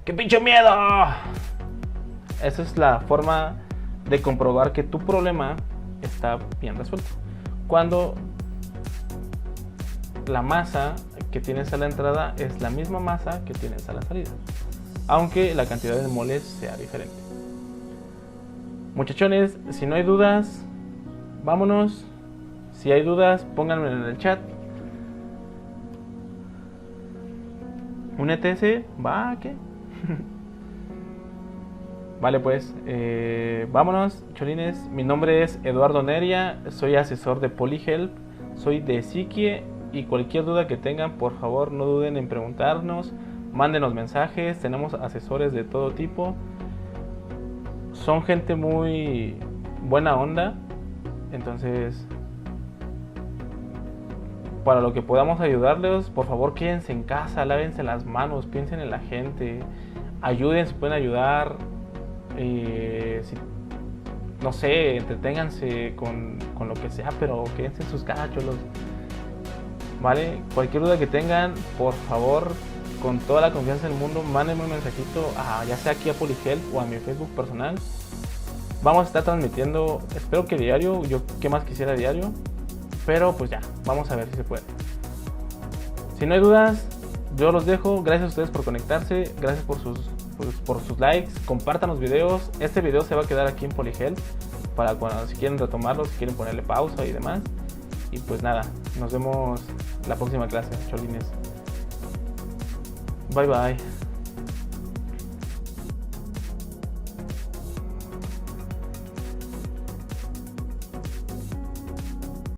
¡Qué pinche miedo! Esa es la forma de comprobar que tu problema está bien resuelto. Cuando la masa que tienes a la entrada es la misma masa que tienes a la salida, aunque la cantidad de moles sea diferente. Muchachones, si no hay dudas, vámonos. Si hay dudas, pónganme en el chat. ¿Un ETS? ¿Va? ¿Qué? Vale, pues, vámonos, cholines. Mi nombre es Eduardo Neria, soy asesor de PolyHelp. Soy de Psique y cualquier duda que tengan, por favor no duden en preguntarnos, mándenos mensajes, tenemos asesores de todo tipo, son gente muy buena onda, entonces para lo que podamos ayudarles, por favor quédense en casa, lávense las manos, piensen en la gente, ayuden si pueden ayudar, no sé, entreténganse con lo que sea, pero quédense en sus casas, cholos. ¿Vale? Cualquier duda que tengan, por favor, con toda la confianza del mundo, mándenme un mensajito, ya sea aquí a Polyhelp o a mi Facebook personal. Vamos a estar transmitiendo, espero que diario, yo qué más quisiera diario, pero pues ya, vamos a ver si se puede. Si no hay dudas, yo los dejo. Gracias a ustedes por conectarse, gracias por sus likes, compartan los videos. Este video se va a quedar aquí en Polyhelp para cuando si quieren retomarlo, si quieren ponerle pausa y demás. Y pues nada, nos vemos la próxima clase, cholines. Bye bye.